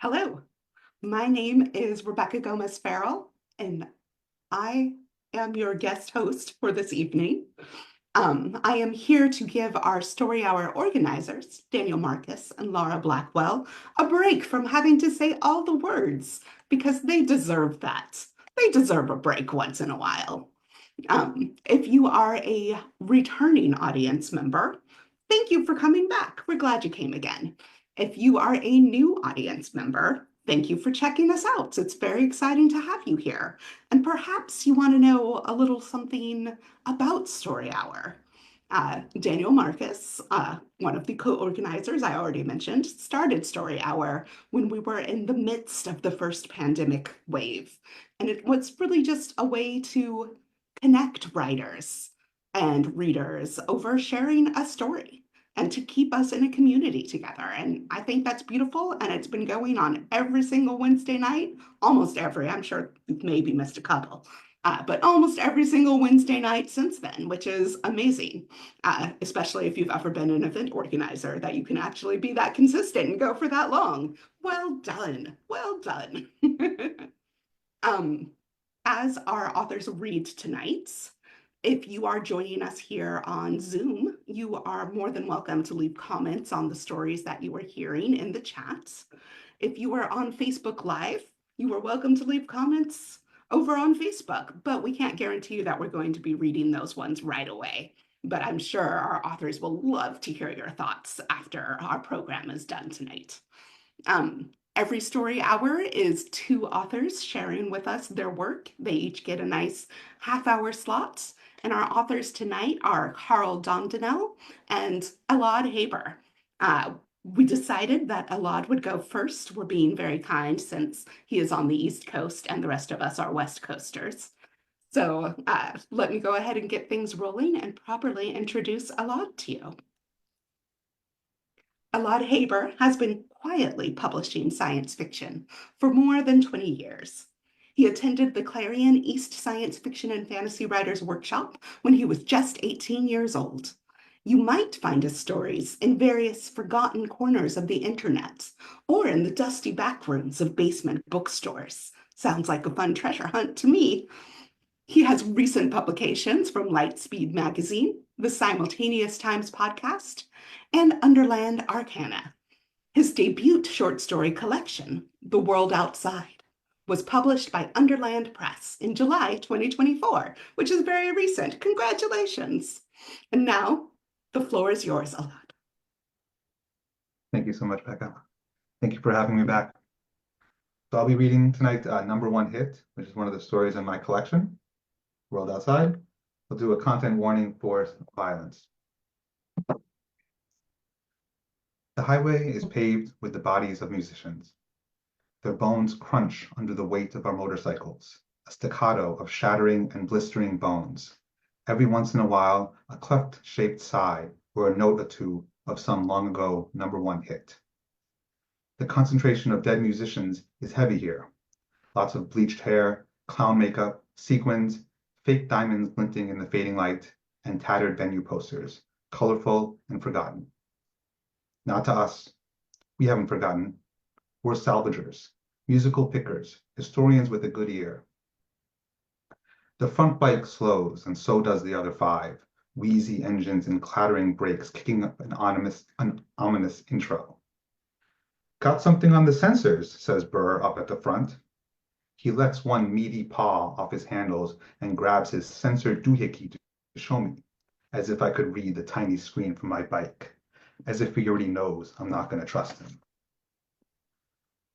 Hello, my name is Rebecca Gomez Farrell, and I am your guest host for this evening. I am here to give our Story Hour organizers, Daniel Marcus and Laura Blackwell, a break from having to say all the words because they deserve that. They deserve a break once in a while. If you are a returning audience member, thank you for coming back. We're glad you came again. If you are a new audience member, thank you for checking us out. It's very exciting to have you here. And perhaps you want to know a little something about Story Hour. Daniel Marcus, one of the co-organizers I already mentioned, started Story Hour when we were in the midst of the first pandemic wave. And it was really just a way to connect writers and readers over sharing a story and to keep us in a community together. And I think that's beautiful. And it's been going on every single Wednesday night, almost every, I'm sure you've maybe missed a couple, but almost every single Wednesday night since then, which is amazing, especially if you've ever been an event organizer, that you can actually be that consistent and go for that long. Well done. Well done. As our authors read tonight, if you are joining us here on Zoom, you are more than welcome to leave comments on the stories that you are hearing in the chat. If you are on Facebook Live, you are welcome to leave comments over on Facebook, but we can't guarantee you that we're going to be reading those ones right away. But I'm sure our authors will love to hear your thoughts after our program is done tonight. Every story hour is two authors sharing with us their work. They each get a nice half-hour slot. And our authors tonight are Karl Dandenell and Elad Haber. We decided that Elad would go first. We're being very kind since he is on the East Coast and the rest of us are West Coasters. So let me go ahead and get things rolling and properly introduce Elad to you. Elad Haber has been quietly publishing science fiction for more than 20 years. He attended the Clarion East Science Fiction and Fantasy Writers Workshop when he was just 18 years old. You might find his stories in various forgotten corners of the internet or in the dusty backrooms of basement bookstores. Sounds like a fun treasure hunt to me. He has recent publications from Lightspeed Magazine, the Simultaneous Times podcast, and Underland Arcana. His debut short story collection, The World Outside, was published by Underland Press in July 2024, which is very recent. Congratulations. And now, the floor is yours, Elad. Thank you so much, Becca. Thank you for having me back. So I'll be reading tonight Number One Hit, which is one of the stories in my collection, World Outside. I'll do a content warning for violence. The highway is paved with the bodies of musicians. Their bones crunch under the weight of our motorcycles, a staccato of shattering and blistering bones. Every once in a while, a cleft-shaped sigh or a note or two of some long ago number one hit. The concentration of dead musicians is heavy here. Lots of bleached hair, clown makeup, sequins, fake diamonds glinting in the fading light, and tattered venue posters, colorful and forgotten. Not to us. We haven't forgotten. We're salvagers, musical pickers, historians with a good ear. The front bike slows, and so does the other five, wheezy engines and clattering brakes kicking up an ominous intro. Got something on the sensors, says Burr up at the front. He lets one meaty paw off his handles and grabs his sensor doohickey to show me, as if I could read the tiny screen from my bike, as if he already knows I'm not going to trust him.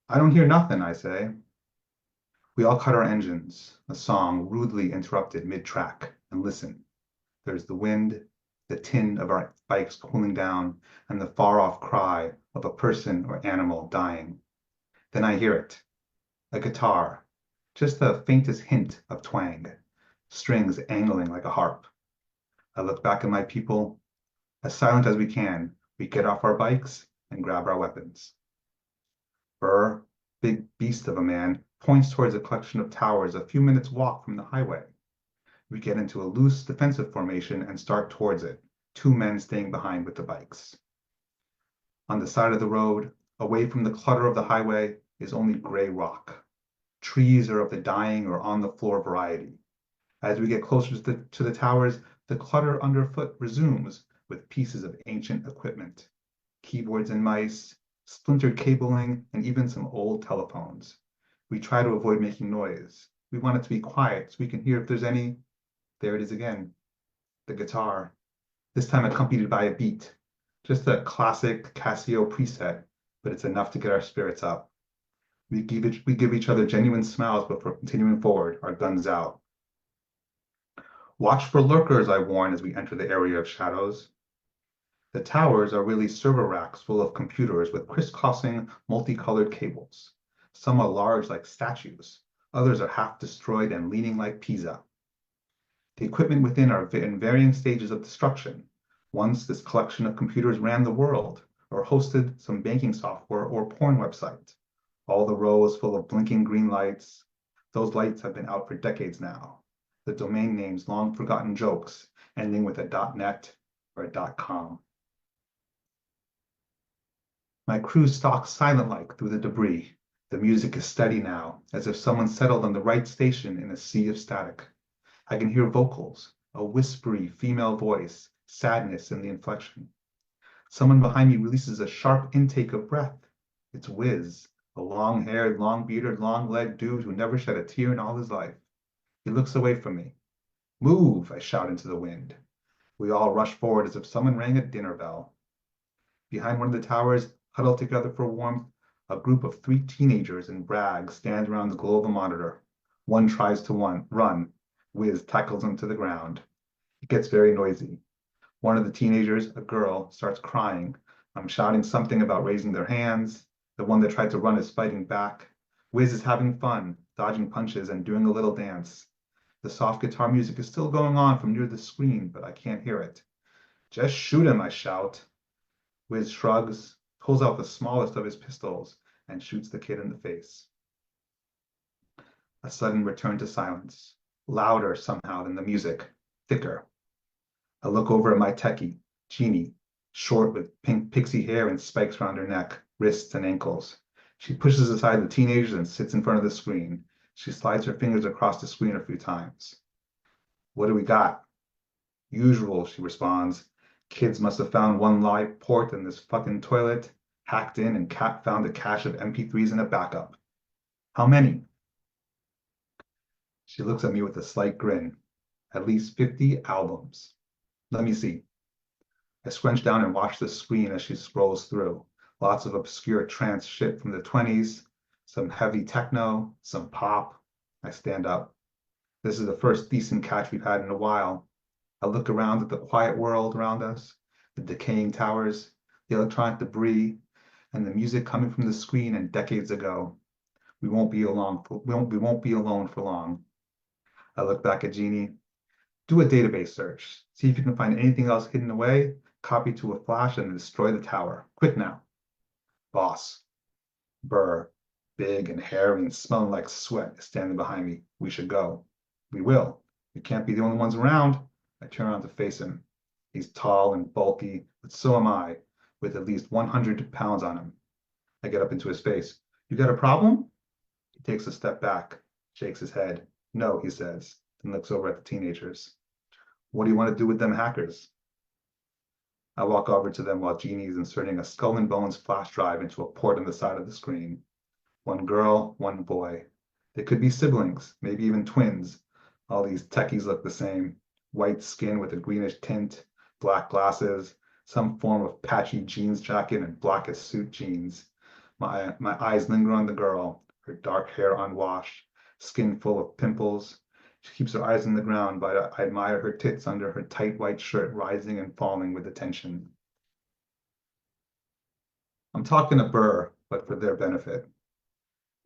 I don't hear nothing, I say. We all cut our engines, a song rudely interrupted mid-track, and listen. There's the wind, the tin of our bikes cooling down, and the far-off cry of a person or animal dying. Then I hear it, a guitar, just the faintest hint of twang, strings angling like a harp. I look back at my people. As silent as we can, we get off our bikes and grab our weapons. Burr, big beast of a man, points towards a collection of towers a few minutes' walk from the highway. We get into a loose defensive formation and start towards it, two men staying behind with the bikes. On the side of the road, Away from the clutter of the highway is only gray rock. Trees are of the dying or on the floor variety. As we get closer to the towers, the clutter underfoot resumes with pieces of ancient equipment, keyboards and mice, splintered cabling, and even some old telephones. We try to avoid making noise. We want it to be quiet so we can hear if there's any. There it is again, the guitar, this time accompanied by a beat. Just a classic Casio preset, but it's enough to get our spirits up. We give each other genuine smiles before continuing forward, our guns out. Watch for lurkers, I warn as we enter the area of shadows. The towers are really server racks full of computers with crisscrossing multicolored cables. Some are large like statues. Others are half destroyed and leaning like Pisa. The equipment within are in varying stages of destruction. Once this collection of computers ran the world or hosted some banking software or porn website. All the rows full of blinking green lights. Those lights have been out for decades now. The domain names long forgotten jokes ending with a .net or a .com. My crew stalks silent-like through the debris. The music is steady now, as if someone settled on the right station in a sea of static. I can hear vocals, a whispery female voice, sadness in the inflection. Someone behind me releases a sharp intake of breath. It's Wiz, a long-haired, long-bearded, long-legged dude who never shed a tear in all his life. He looks away from me. Move, I shout into the wind. We all rush forward as if someone rang a dinner bell. Behind one of the towers, huddled together for warmth, a group of 3 teenagers in rags stands around the glow of a monitor. One tries to run. Wiz tackles him to the ground. It gets very noisy. One of the teenagers, a girl, starts crying. I'm shouting something about raising their hands. The one that tried to run is fighting back. Wiz is having fun, dodging punches and doing a little dance. The soft guitar music is still going on from near the screen, but I can't hear it. Just shoot him, I shout. Wiz shrugs, pulls out the smallest of his pistols, and shoots the kid in the face. A sudden return to silence, louder somehow than the music, thicker. I look over at my techie, Jeannie, short with pink pixie hair and spikes around her neck, wrists, and ankles. She pushes aside the teenagers and sits in front of the screen. She slides her fingers across the screen a few times. What do we got? Usual, she responds. Kids must have found one live port in this fucking toilet, hacked in, and found a cache of MP3s and a backup. How many? She looks at me with a slight grin. At least 50 albums. Let me see. I scrunch down and watch the screen as she scrolls through. Lots of obscure trance shit from the 20s, some heavy techno, some pop. I stand up. This is the first decent catch we've had in a while. I look around at the quiet world around us, the decaying towers, the electronic debris, and the music coming from the screen and decades ago. We won't be alone for long. I look back at Jeannie. Do a database search. See if you can find anything else hidden away, copy to a flash, and destroy the tower. Quick now. Boss. Burr, big and hairy and smelling like sweat, is standing behind me. We should go. We will. We can't be the only ones around. I turn around to face him. He's tall and bulky, but so am I, with at least 100 pounds on him. I get up into his face. You got a problem? He takes a step back, shakes his head. No, he says, and looks over at the teenagers. What do you want to do with them hackers? I walk over to them while Jeannie is inserting a Skull and Bones flash drive into a port on the side of the screen. One girl, one boy. They could be siblings, maybe even twins. All these techies look the same. White skin with a greenish tint, black glasses, some form of patchy jeans jacket, and blackest suit jeans. My eyes linger on the girl, her dark hair unwashed, skin full of pimples. She keeps her eyes on the ground, but I admire her tits under her tight white shirt rising and falling with the tension. I'm talking to Burr, but for their benefit.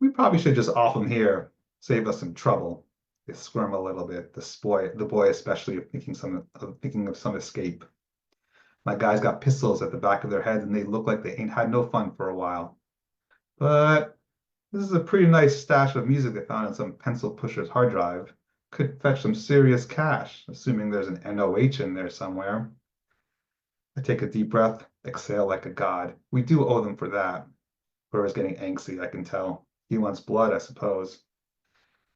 We probably should just off them here, save us some trouble. They squirm a little bit, the boy especially thinking of some escape. My guys got pistols at the back of their heads and they look like they ain't had no fun for a while. But this is a pretty nice stash of music they found on some pencil pusher's hard drive. Could fetch some serious cash, assuming there's an NOH in there somewhere. I take a deep breath, exhale like a god. We do owe them for that. Burr is getting angsty, I can tell. He wants blood, I suppose.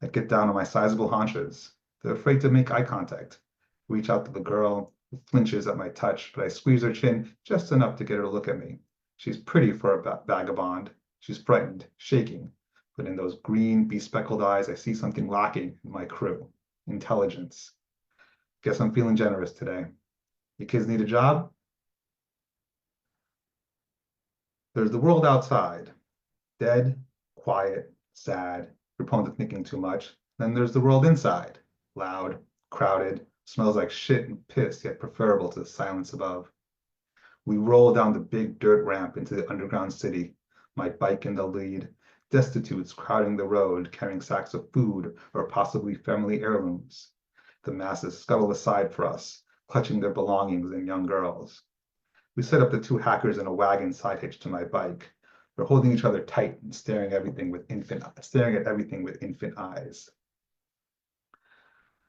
I get down on my sizable haunches. They're afraid to make eye contact. Reach out to the girl, who flinches at my touch, but I squeeze her chin just enough to get her to look at me. She's pretty for a vagabond. She's frightened, shaking, but in those green, bespeckled eyes, I see something lacking in my crew. Intelligence. Guess I'm feeling generous today. You kids need a job? There's the world outside. Dead, quiet, sad, prone to thinking too much. Then there's the world inside. Loud, crowded, smells like shit and piss, yet preferable to the silence above. We roll down the big dirt ramp into the underground city, my bike in the lead, destitutes crowding the road, carrying sacks of food or possibly family heirlooms. The masses scuttle aside for us, clutching their belongings and young girls. We set up the two hackers in a wagon side hitch to my bike. They're holding each other tight and staring at everything with infant eyes.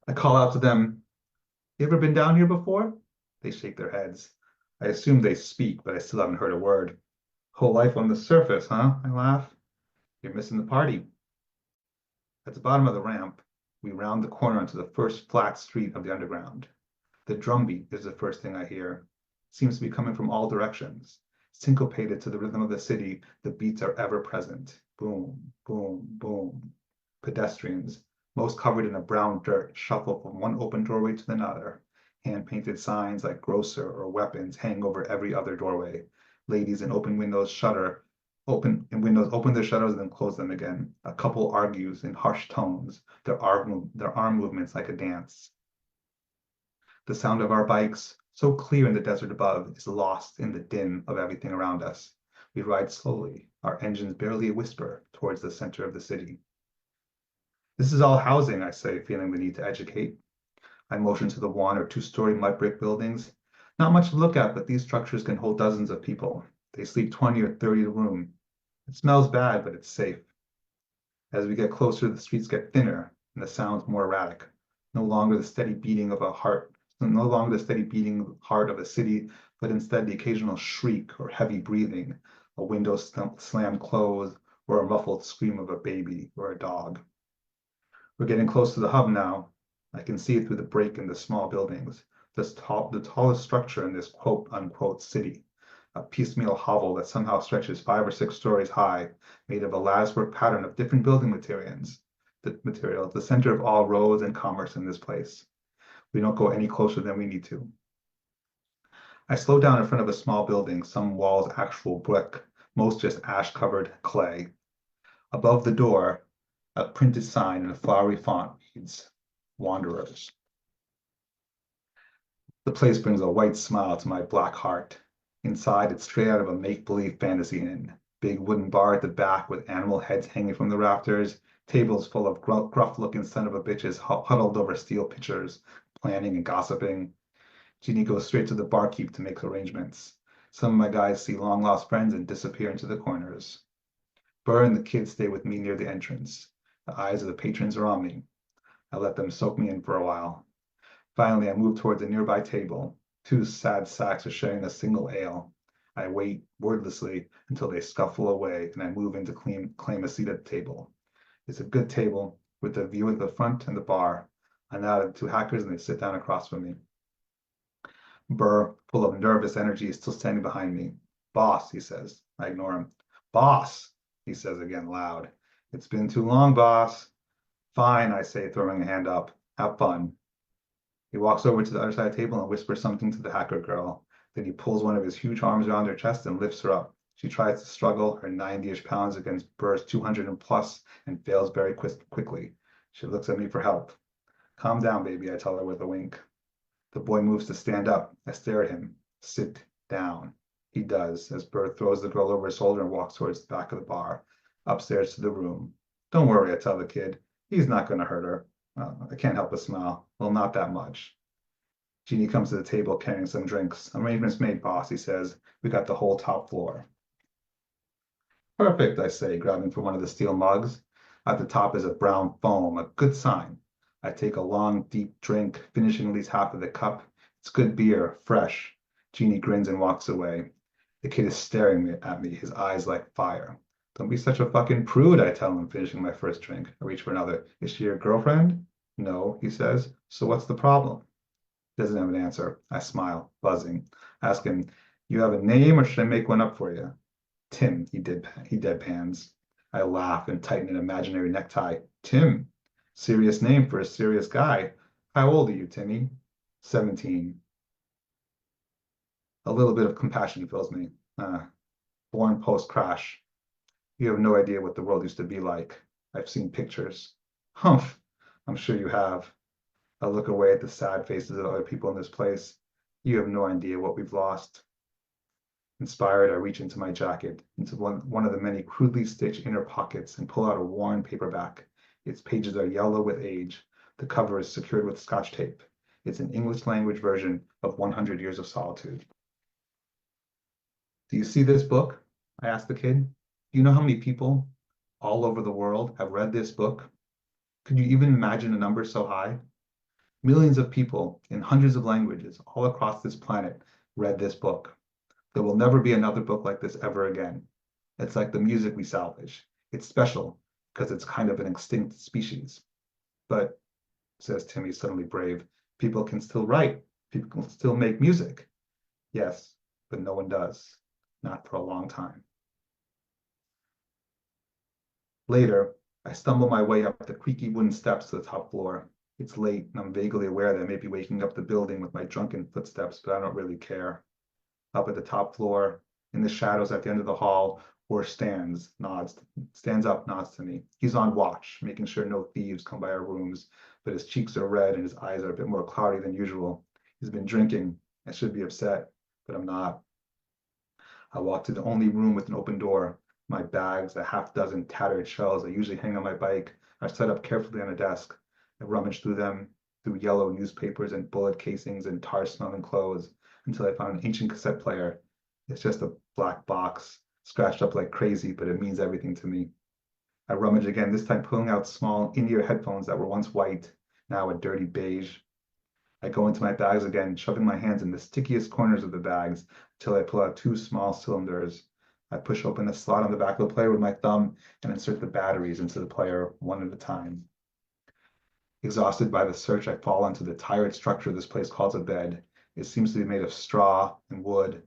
I call out to them, "You ever been down here before?" They shake their heads. I assume they speak, but I still haven't heard a word. Whole life on the surface, huh? I laugh. You're missing the party. At the bottom of the ramp, we round the corner onto the first flat street of the underground. The drumbeat is the first thing I hear. It seems to be coming from all directions. Syncopated to the rhythm of the city, the beats are ever present. Boom, boom, boom. Pedestrians, most covered in a brown dirt, shuffle from one open doorway to another. Hand-painted signs like grocer or weapons hang over every other doorway. Ladies in open windows open their shutters and then close them again. A couple argues in harsh tones, their arm movements like a dance. The sound of our bikes, so clear in the desert above, is lost in the din of everything around us. We ride slowly, our engines barely a whisper, towards the center of the city. This is all housing, I say, feeling the need to educate. I motion to the 1 or 2-story mud brick buildings. Not much to look at, but these structures can hold dozens of people. They sleep 20 or 30 in a room. It smells bad, but it's safe. As we get closer, the streets get thinner and the sounds more erratic. No longer the steady beating of a heart, no longer the steady beating heart of a city, but instead the occasional shriek or heavy breathing, a window slammed closed, or a muffled scream of a baby or a dog. We're getting close to the hub now. I can see it through the break in the small buildings, the tallest structure in this quote-unquote city, a piecemeal hovel that somehow stretches 5 or 6 stories high, made of a latticework pattern of different building materials, the center of all roads and commerce in this place. We don't go any closer than we need to. I slow down in front of a small building, some walls actual brick, most just ash-covered clay. Above the door, a printed sign in a flowery font reads, "Wanderers." The place brings a white smile to my black heart. Inside, it's straight out of a make-believe fantasy inn. Big wooden bar at the back with animal heads hanging from the rafters, tables full of gruff-looking son of a bitches huddled over steel pitchers, planning and gossiping. Jeannie goes straight to the barkeep to make arrangements. Some of my guys see long-lost friends and disappear into the corners. Burr and the kids stay with me near the entrance. The eyes of the patrons are on me. I let them soak me in for a while. Finally, I move towards a nearby table. 2 sad sacks are sharing a single ale. I wait wordlessly until they scuffle away, and I move in to claim a seat at the table. It's a good table with a view of the front and the bar. I nod at the 2 hackers, and they sit down across from me. Burr, full of nervous energy, is still standing behind me. "Boss," he says. I ignore him. "Boss," he says again loud. "It's been too long, boss." "Fine," I say, throwing a hand up. "Have fun." He walks over to the other side of the table and whispers something to the hacker girl. Then he pulls one of his huge arms around her chest and lifts her up. She tries to struggle her 90-ish pounds against Burr's 200 and plus and fails very quickly. She looks at me for help. "Calm down, baby," I tell her with a wink. The boy moves to stand up. I stare at him. "Sit down." He does, as Burr throws the girl over his shoulder and walks towards the back of the bar, upstairs to the room. "Don't worry," I tell the kid. "He's not going to hurt her." I can't help but smile. "Well, not that much." Jeannie comes to the table carrying some drinks. "Arrangements made, boss," he says. "We got the whole top floor." "Perfect," I say, grabbing for one of the steel mugs. At the top is a brown foam, a good sign. I take a long, deep drink, finishing at least half of the cup. It's good beer, fresh. Jeannie grins and walks away. The kid is staring at me, his eyes like fire. Don't be such a fucking prude, I tell him, finishing my first drink. I reach for another. Is she your girlfriend? No, he says. So what's the problem? Doesn't have an answer. I smile, buzzing. Ask him, you have a name or should I make one up for you? Tim, he deadpans. I laugh and tighten an imaginary necktie. Tim, serious name for a serious guy. How old are you, Timmy? 17. A little bit of compassion fills me. Born post-crash. You have no idea what the world used to be like. I've seen pictures. Humph, I'm sure you have. I look away at the sad faces of other people in this place. You have no idea what we've lost. Inspired, I reach into my jacket, into one of the many crudely stitched inner pockets, and pull out a worn paperback. Its pages are yellow with age. The cover is secured with Scotch tape. It's an English language version of 100 Years of Solitude. Do you see this book? I asked the kid. Do you know how many people all over the world have read this book? Could you even imagine a number so high? Millions of people in hundreds of languages all across this planet read this book. There will never be another book like this ever again. It's like the music we salvage. It's special because it's kind of an extinct species. But, says Timmy, suddenly brave, people can still write. People can still make music. Yes, but no one does. Not for a long time. Later, I stumble my way up the creaky wooden steps to the top floor. It's late, and I'm vaguely aware that I may be waking up the building with my drunken footsteps, but I don't really care. Up at the top floor, in the shadows at the end of the hall, Horst stands up, nods to me. He's on watch, making sure no thieves come by our rooms, but his cheeks are red and his eyes are a bit more cloudy than usual. He's been drinking. I should be upset, but I'm not. I walk to the only room with an open door. My bags, a half dozen tattered shells I usually hang on my bike, are set up carefully on a desk. I rummage through them, through yellow newspapers and bullet casings and tar-smelling clothes, until I found an ancient cassette player. It's just a black box, scratched up like crazy, but it means everything to me. I rummage again, this time pulling out small in-ear headphones that were once white, now a dirty beige. I go into my bags again, shoving my hands in the stickiest corners of the bags until I pull out two small cylinders. I push open the slot on the back of the player with my thumb and insert the batteries into the player one at a time. Exhausted by the search, I fall onto the tired structure this place calls a bed. It seems to be made of straw and wood,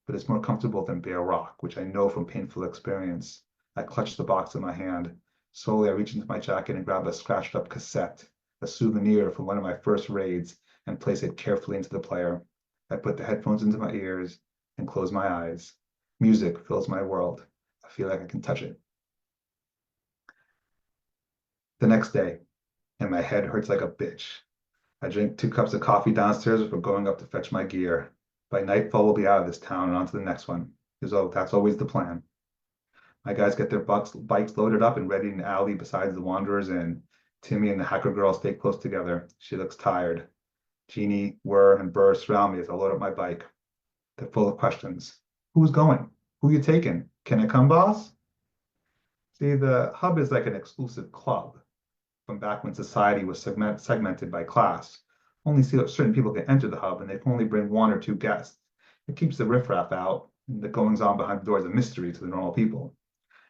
but it's more comfortable than bare rock, which I know from painful experience. I clutch the box in my hand. Slowly, I reach into my jacket and grab a scratched up cassette, a souvenir from one of my first raids, and place it carefully into the player. I put the headphones into my ears and close my eyes. Music fills my world. I feel like I can touch it. The next day, and my head hurts like a bitch. I drink 2 cups of coffee downstairs before going up to fetch my gear. By nightfall, we'll be out of this town and on to the next one. That's always the plan. My guys get their bikes loaded up and ready in the alley beside the Wanderers Inn. Timmy and the hacker girl stay close together. She looks tired. Jeannie, Whir, and Burr surround me as I load up my bike. They're full of questions. Who's going? Who you taking? Can I come, boss? See, the hub is like an exclusive club from back when society was segmented by class. Only certain people can enter the hub, and they can only bring 1 or 2 guests. It keeps the riffraff out, and the goings-on behind the door is a mystery to the normal people.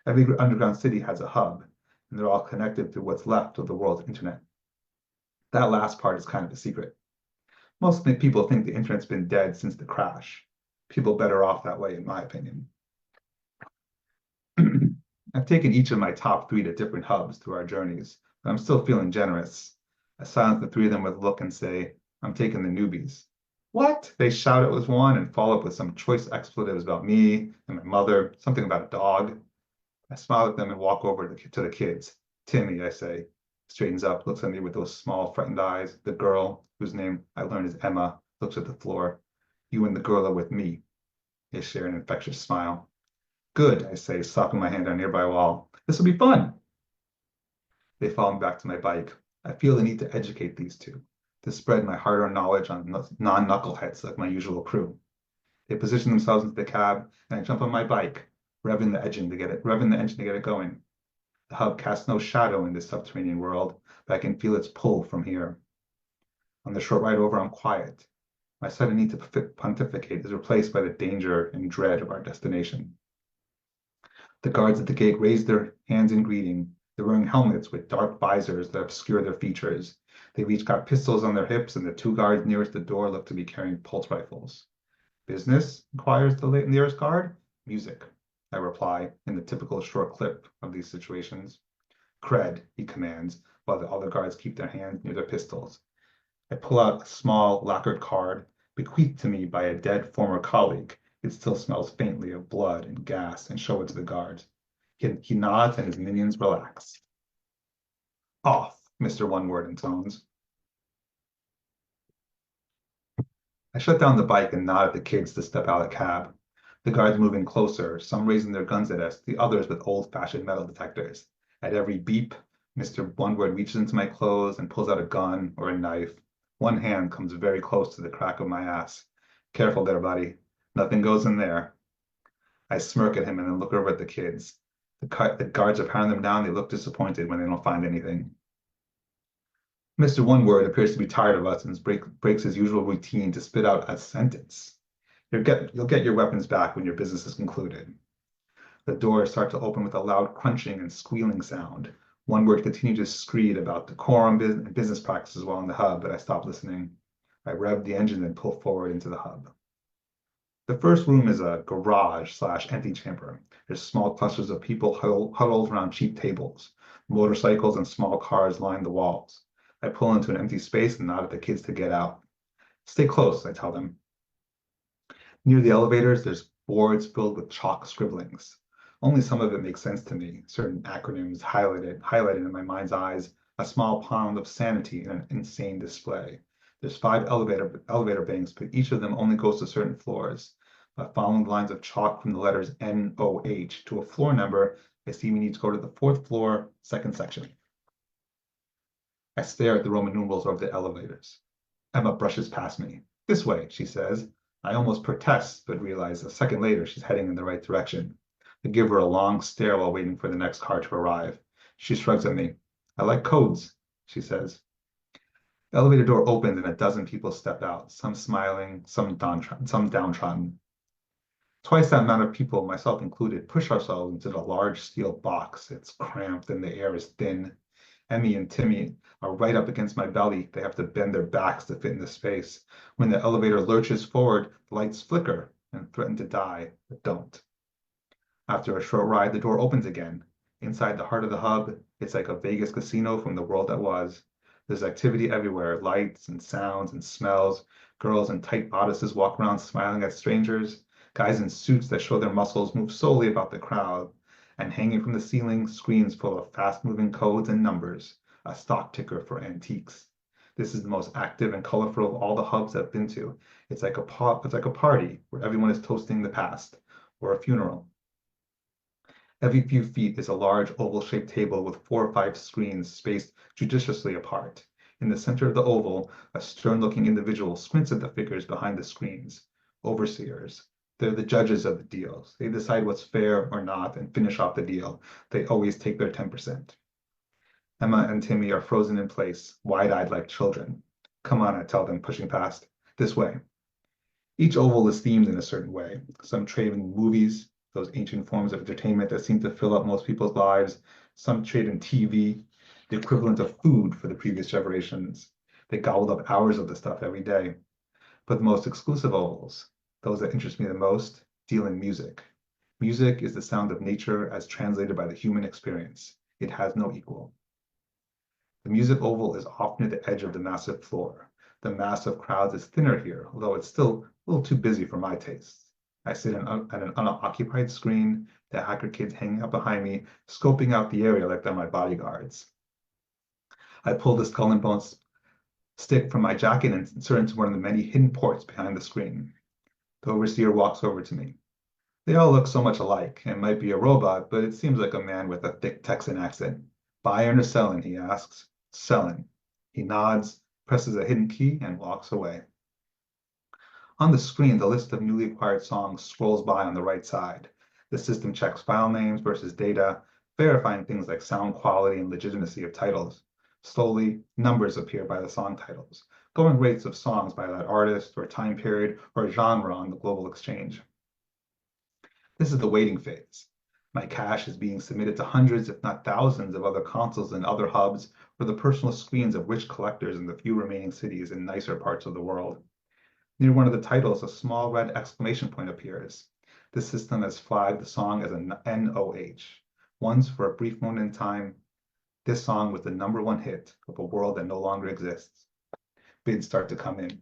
Every underground city has a hub, and they're all connected through what's left of the world's internet. That last part is kind of a secret. Most people think the internet's been dead since the crash. People better off that way, in my opinion. I've taken each of my top 3 to different hubs through our journeys, but I'm still feeling generous. I silence the 3 of them with a look and say, I'm taking the newbies. What? They shout it was one and follow up with some choice expletives about me and my mother, something about a dog. I smile at them and walk over to the kids. Timmy, I say, straightens up, looks at me with those small, frightened eyes. The girl, whose name I learned is Emma, looks at the floor. You and the girl are with me. They share an infectious smile. Good, I say, slapping my hand on a nearby wall. This will be fun. They follow me back to my bike. I feel the need to educate these two, to spread my hard-earned knowledge on non-knuckleheads like my usual crew. They position themselves into the cab, and I jump on my bike, revving the engine to get it going. The hub casts no shadow in this subterranean world, but I can feel its pull from here. On the short ride over, I'm quiet. My sudden need to pontificate is replaced by the danger and dread of our destination. The guards at the gate raise their hands in greeting. They're wearing helmets with dark visors that obscure their features. They've each got pistols on their hips, and the two guards nearest the door look to be carrying pulse rifles. Business? Inquires the nearest guard. Music, I reply in the typical short clip of these situations. Cred, he commands, while the other guards keep their hands near their pistols. I pull out a small lacquered card bequeathed to me by a dead former colleague. It still smells faintly of blood and gas, and show it to the guards. He nods and his minions relax. Off, Mr. One-Word intones. I shut down the bike and nod at the kids to step out of the cab. The guards move in closer, some raising their guns at us, the others with old-fashioned metal detectors. At every beep, Mr. One-Word reaches into my clothes and pulls out a gun or a knife. One hand comes very close to the crack of my ass. Careful there, buddy. Nothing goes in there. I smirk at him and then look over at the kids. The guards are patting them down. They look disappointed when they don't find anything. Mr. One-Word appears to be tired of us and breaks his usual routine to spit out a sentence. You'll get your weapons back when your business is concluded. The doors start to open with a loud crunching and squealing sound. One-Word continues to screed about decorum and business practices while in the hub, but I stop listening. I rev the engine and pull forward into the hub. The first room is a garage/empty chamber. There's small clusters of people huddled around cheap tables. Motorcycles and small cars line the walls. I pull into an empty space and nod at the kids to get out. Stay close, I tell them. Near the elevators, there's boards filled with chalk scribblings. Only some of it makes sense to me, certain acronyms highlighted in my mind's eyes, a small pound of sanity in an insane display. There's 5 elevator banks, but each of them only goes to certain floors. By following the lines of chalk from the letters NOH to a floor number, I see we need to go to the 4th floor, 2nd section. I stare at the Roman numerals over the elevators. Emma brushes past me. This way, she says. I almost protest, but realize a second later she's heading in the right direction. I give her a long stare while waiting for the next car to arrive. She shrugs at me. I like codes, she says. The elevator door opens and a dozen people step out, some smiling, some downtrodden. Twice that amount of people, myself included, push ourselves into the large steel box. It's cramped and the air is thin. Emmy and Timmy are right up against my belly. They have to bend their backs to fit in the space. When the elevator lurches forward, the lights flicker and threaten to die, but don't. After a short ride, the door opens again. Inside the heart of the hub, it's like a Vegas casino from the world that was. There's activity everywhere, lights and sounds and smells. Girls in tight bodices walk around smiling at strangers. Guys in suits that show their muscles move slowly about the crowd. And hanging from the ceiling, screens full of fast-moving codes and numbers, a stock ticker for antiques. This is the most active and colorful of all the hubs I've been to. It's like a party where everyone is toasting the past, or a funeral. Every few feet is a large oval-shaped table with 4 or 5 screens spaced judiciously apart. In the center of the oval, a stern-looking individual squints at the figures behind the screens. Overseers. They're the judges of the deals. They decide what's fair or not and finish off the deal. They always take their 10%. Emma and Timmy are frozen in place, wide-eyed like children. Come on, I tell them, pushing past. This way. Each oval is themed in a certain way. Some trade in movies, those ancient forms of entertainment that seem to fill up most people's lives. Some trade in TV, the equivalent of food for the previous generations. They gobbled up hours of the stuff every day. But the most exclusive ovals, those that interest me the most, deal in music. Music is the sound of nature as translated by the human experience. It has no equal. The music oval is off near the edge of the massive floor. The mass of crowds is thinner here, although it's still a little too busy for my tastes. I sit at an unoccupied screen, the hacker kids hanging out behind me, scoping out the area like they're my bodyguards. I pull the skull and bones stick from my jacket and insert into one of the many hidden ports behind the screen. The overseer walks over to me. They all look so much alike and might be a robot, but it seems like a man with a thick Texan accent. Buying or selling, he asks. Selling. He nods, presses a hidden key, and walks away. On the screen, the list of newly acquired songs scrolls by on the right side. The system checks file names versus data, verifying things like sound quality and legitimacy of titles. Slowly, numbers appear by the song titles, going rates of songs by that artist or time period or genre on the global exchange. This is the waiting phase. My cache is being submitted to hundreds, if not thousands, of other consoles and other hubs for the personal screens of rich collectors in the few remaining cities in nicer parts of the world. Near one of the titles, a small red exclamation point appears. The system has flagged the song as an NOH. Once, for a brief moment in time, this song was the #1 hit of a world that no longer exists. Bids start to come in.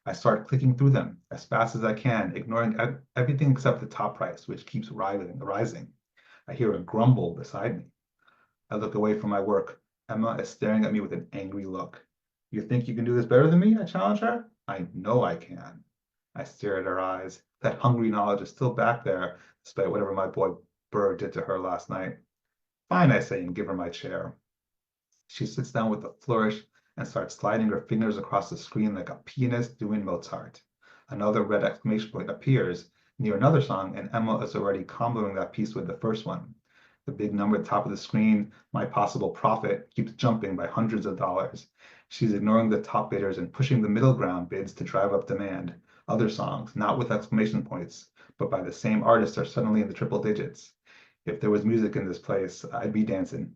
I start clicking through them as fast as I can, ignoring everything except the top price, which keeps rising. I hear a grumble beside me. I look away from my work. Emma is staring at me with an angry look. You think you can do this better than me? I challenge her. I know I can. I stare at her eyes. That hungry knowledge is still back there, despite whatever my boy Burr did to her last night. Fine, I say, and give her my chair. She sits down with a flourish and starts sliding her fingers across the screen like a pianist doing Mozart. Another red exclamation point appears near another song, and Emma is already comboing that piece with the first one. The big number at the top of the screen, my possible profit, keeps jumping by hundreds of dollars. She's ignoring the top bidders and pushing the middle ground bids to drive up demand. Other songs, not with exclamation points, but by the same artist, are suddenly in the triple digits. If there was music in this place, I'd be dancing.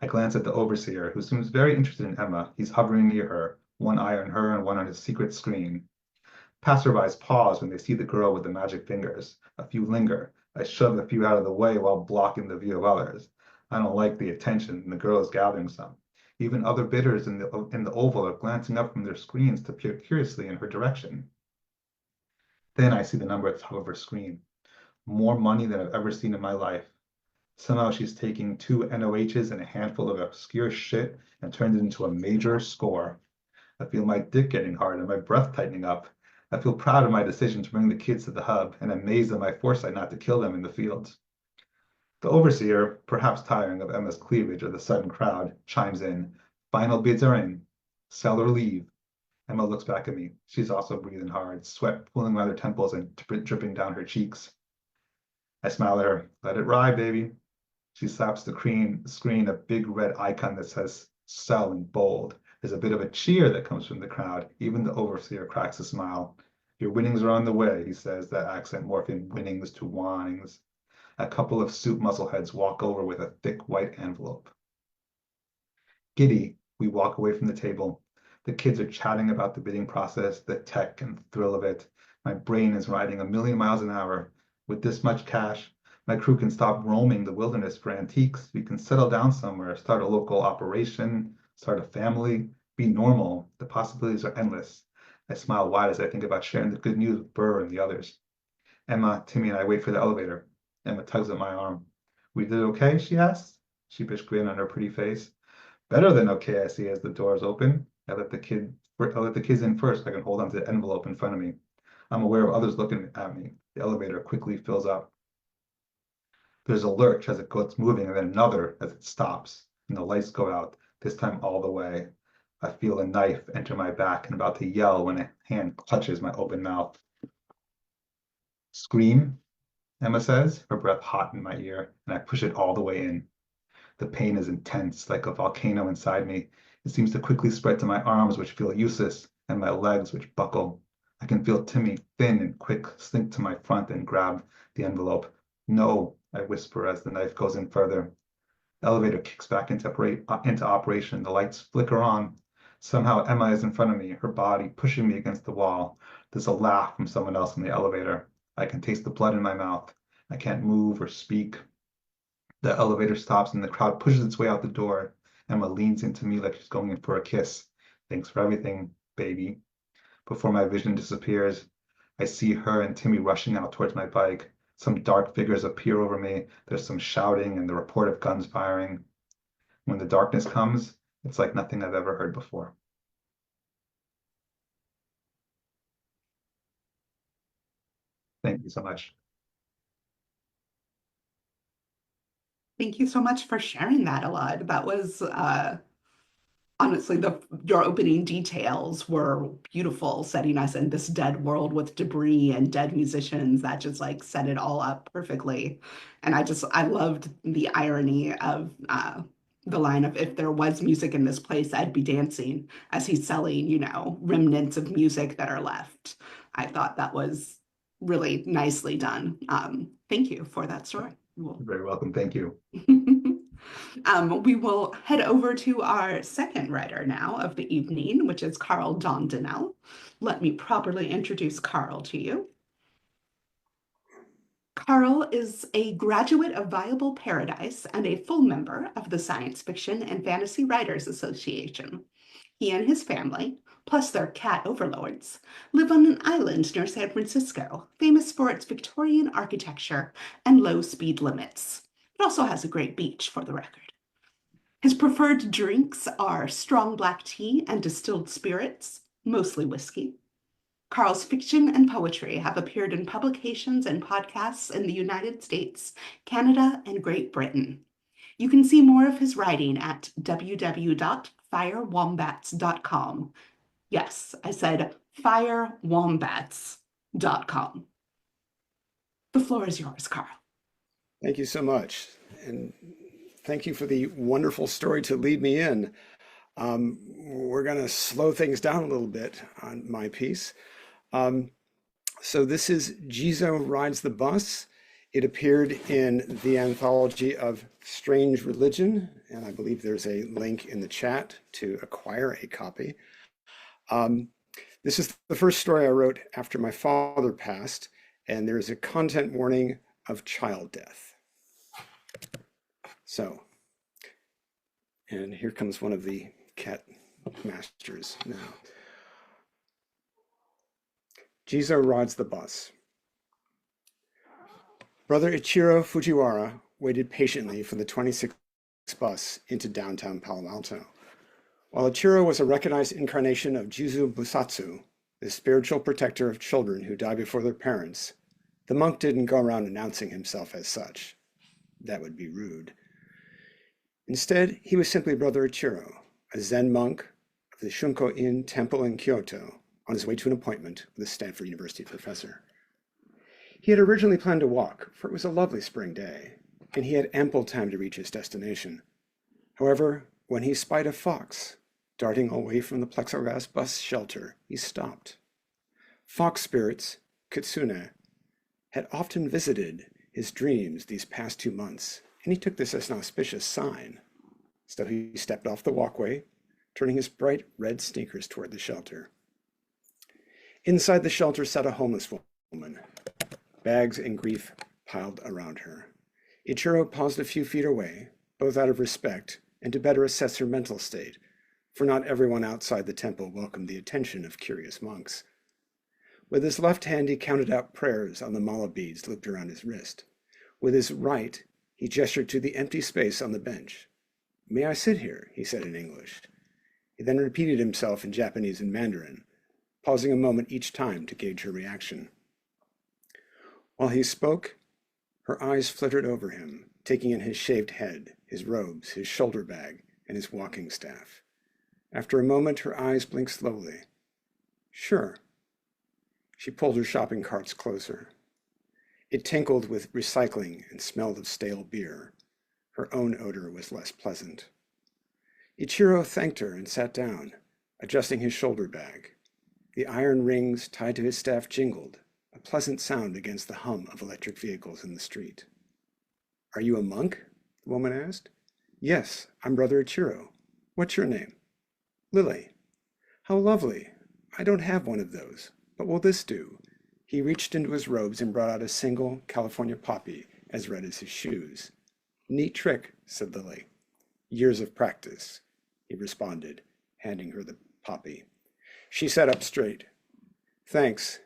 I glance at the overseer, who seems very interested in Emma. He's hovering near her, one eye on her and one on his secret screen. Passerbys pause when they see the girl with the magic fingers. A few linger. I shove a few out of the way while blocking the view of others. I don't like the attention, and the girl is gathering some. Even other bidders in the oval are glancing up from their screens to peer curiously in her direction. Then I see the number at the top of her screen. More money than I've ever seen in my life. Somehow she's taking 2 NOHs and a handful of obscure shit and turned it into a major score. I feel my dick getting hard and my breath tightening up. I feel proud of my decision to bring the kids to the hub and amazed at my foresight not to kill them in the fields. The overseer, perhaps tiring of Emma's cleavage or the sudden crowd, chimes in. Final bids are in. Sell or leave. Emma looks back at me. She's also breathing hard, sweat pooling around her temples and dripping down her cheeks. I smile at her. Let it ride, baby. She slaps the screen a big red icon that says sell in bold. There's a bit of a cheer that comes from the crowd. Even the overseer cracks a smile. Your winnings are on the way, he says, that accent morphing winnings to wannings. A couple of suit muscleheads walk over with a thick white envelope. Giddy, we walk away from the table. The kids are chatting about the bidding process, the tech and the thrill of it. My brain is riding a million miles an hour. With this much cash, my crew can stop roaming the wilderness for antiques. We can settle down somewhere, start a local operation, start a family, be normal. The possibilities are endless. I smile wide as I think about sharing the good news with Burr and the others. Emma, Timmy, and I wait for the elevator. Emma tugs at my arm. We did okay? She asks, sheepish grin on her pretty face. Better than okay, I see as the doors open. I let the kids in first so I can hold onto the envelope in front of me. I'm aware of others looking at me. The elevator quickly fills up. There's a lurch as it gets moving and then another as it stops, and the lights go out, this time all the way. I feel a knife enter my back and about to yell when a hand clutches my open mouth. Scream, Emma says, her breath hot in my ear, and I push it all the way in. The pain is intense, like a volcano inside me. It seems to quickly spread to my arms, which feel useless, and my legs, which buckle. I can feel Timmy, thin and quick, slink to my front and grab the envelope. No, I whisper as the knife goes in further. The elevator kicks back into operation. The lights flicker on. Somehow Emma is in front of me, her body pushing me against the wall. There's a laugh from someone else in the elevator. I can taste the blood in my mouth. I can't move or speak. The elevator stops and the crowd pushes its way out the door. Emma leans into me like she's going in for a kiss. Thanks for everything, baby. Before my vision disappears, I see her and Timmy rushing out towards my bike. Some dark figures appear over me. There's some shouting and the report of guns firing. When the darkness comes, it's like nothing I've ever heard before. Thank you so much. Thank you so much for sharing that, Elad. That was honestly your opening details were beautiful, setting us in this dead world with debris and dead musicians that just like set it all up perfectly. And I loved the irony of the line of if there was music in this place, I'd be dancing as he's selling, remnants of music that are left. I thought that was really nicely done. Thank you for that story. You're very welcome. Thank you. We will head over to our second writer now of the evening, which is Karl Dandenell. Let me properly introduce Karl to you. Karl is a graduate of Viable Paradise and a full member of the Science Fiction and Fantasy Writers Association. He and his family, plus their cat overlords, live on an island near San Francisco, famous for its Victorian architecture and low speed limits. It also has a great beach, for the record. His preferred drinks are strong black tea and distilled spirits, mostly whiskey. Karl's fiction and poetry have appeared in publications and podcasts in the United States, Canada, and Great Britain. You can see more of his writing at www.firewombats.com. Yes, I said firewombats.com. The floor is yours, Karl. Thank you so much. And thank you for the wonderful story to lead me in. We're going to slow things down a little bit on my piece. So this is Jizo Rides the Bus. It appeared in the anthology of Strange Religion, and I believe there's a link in the chat to acquire a copy. This is the first story I wrote after my father passed, and there's a content warning of child death. So, and here comes one of the cat masters now. Jizo Rides the Bus. Brother Ichiro Fujiwara waited patiently for the 26th bus into downtown Palo Alto. While Ichiro was a recognized incarnation of Juzu Busatsu, the spiritual protector of children who die before their parents, the monk didn't go around announcing himself as such. That would be rude. Instead, he was simply Brother Ichiro, a Zen monk of the Shunko-in Temple in Kyoto, on his way to an appointment with a Stanford University professor. He had originally planned to walk, for it was a lovely spring day, and he had ample time to reach his destination. However, when he spied a fox darting away from the plexiglass bus shelter, he stopped. Fox spirits, kitsune, had often visited his dreams these past 2 months, and he took this as an auspicious sign. So he stepped off the walkway, turning his bright red sneakers toward the shelter. Inside the shelter sat a homeless woman, bags and grief piled around her. Ichiro paused a few feet away, both out of respect and to better assess her mental state, for not everyone outside the temple welcomed the attention of curious monks. With his left hand, he counted out prayers on the mala beads looped around his wrist. With his right, he gestured to the empty space on the bench. "May I sit here?" he said in English. He then repeated himself in Japanese and Mandarin, pausing a moment each time to gauge her reaction. While he spoke, her eyes flittered over him, taking in his shaved head, his robes, his shoulder bag, and his walking staff. After a moment, her eyes blinked slowly. "Sure." She pulled her shopping carts closer. It tinkled with recycling and smelled of stale beer. Her own odor was less pleasant. Ichiro thanked her and sat down, adjusting his shoulder bag. The iron rings tied to his staff jingled, a pleasant sound against the hum of electric vehicles in the street. "Are you a monk?" the woman asked. "Yes, I'm Brother Ichiro. What's your name?" "Lily." "How lovely. I don't have one of those, but will this do?" He reached into his robes and brought out a single California poppy, as red as his shoes. "Neat trick," said Lily. "Years of practice," he responded, handing her the poppy. She sat up straight. "Thanks.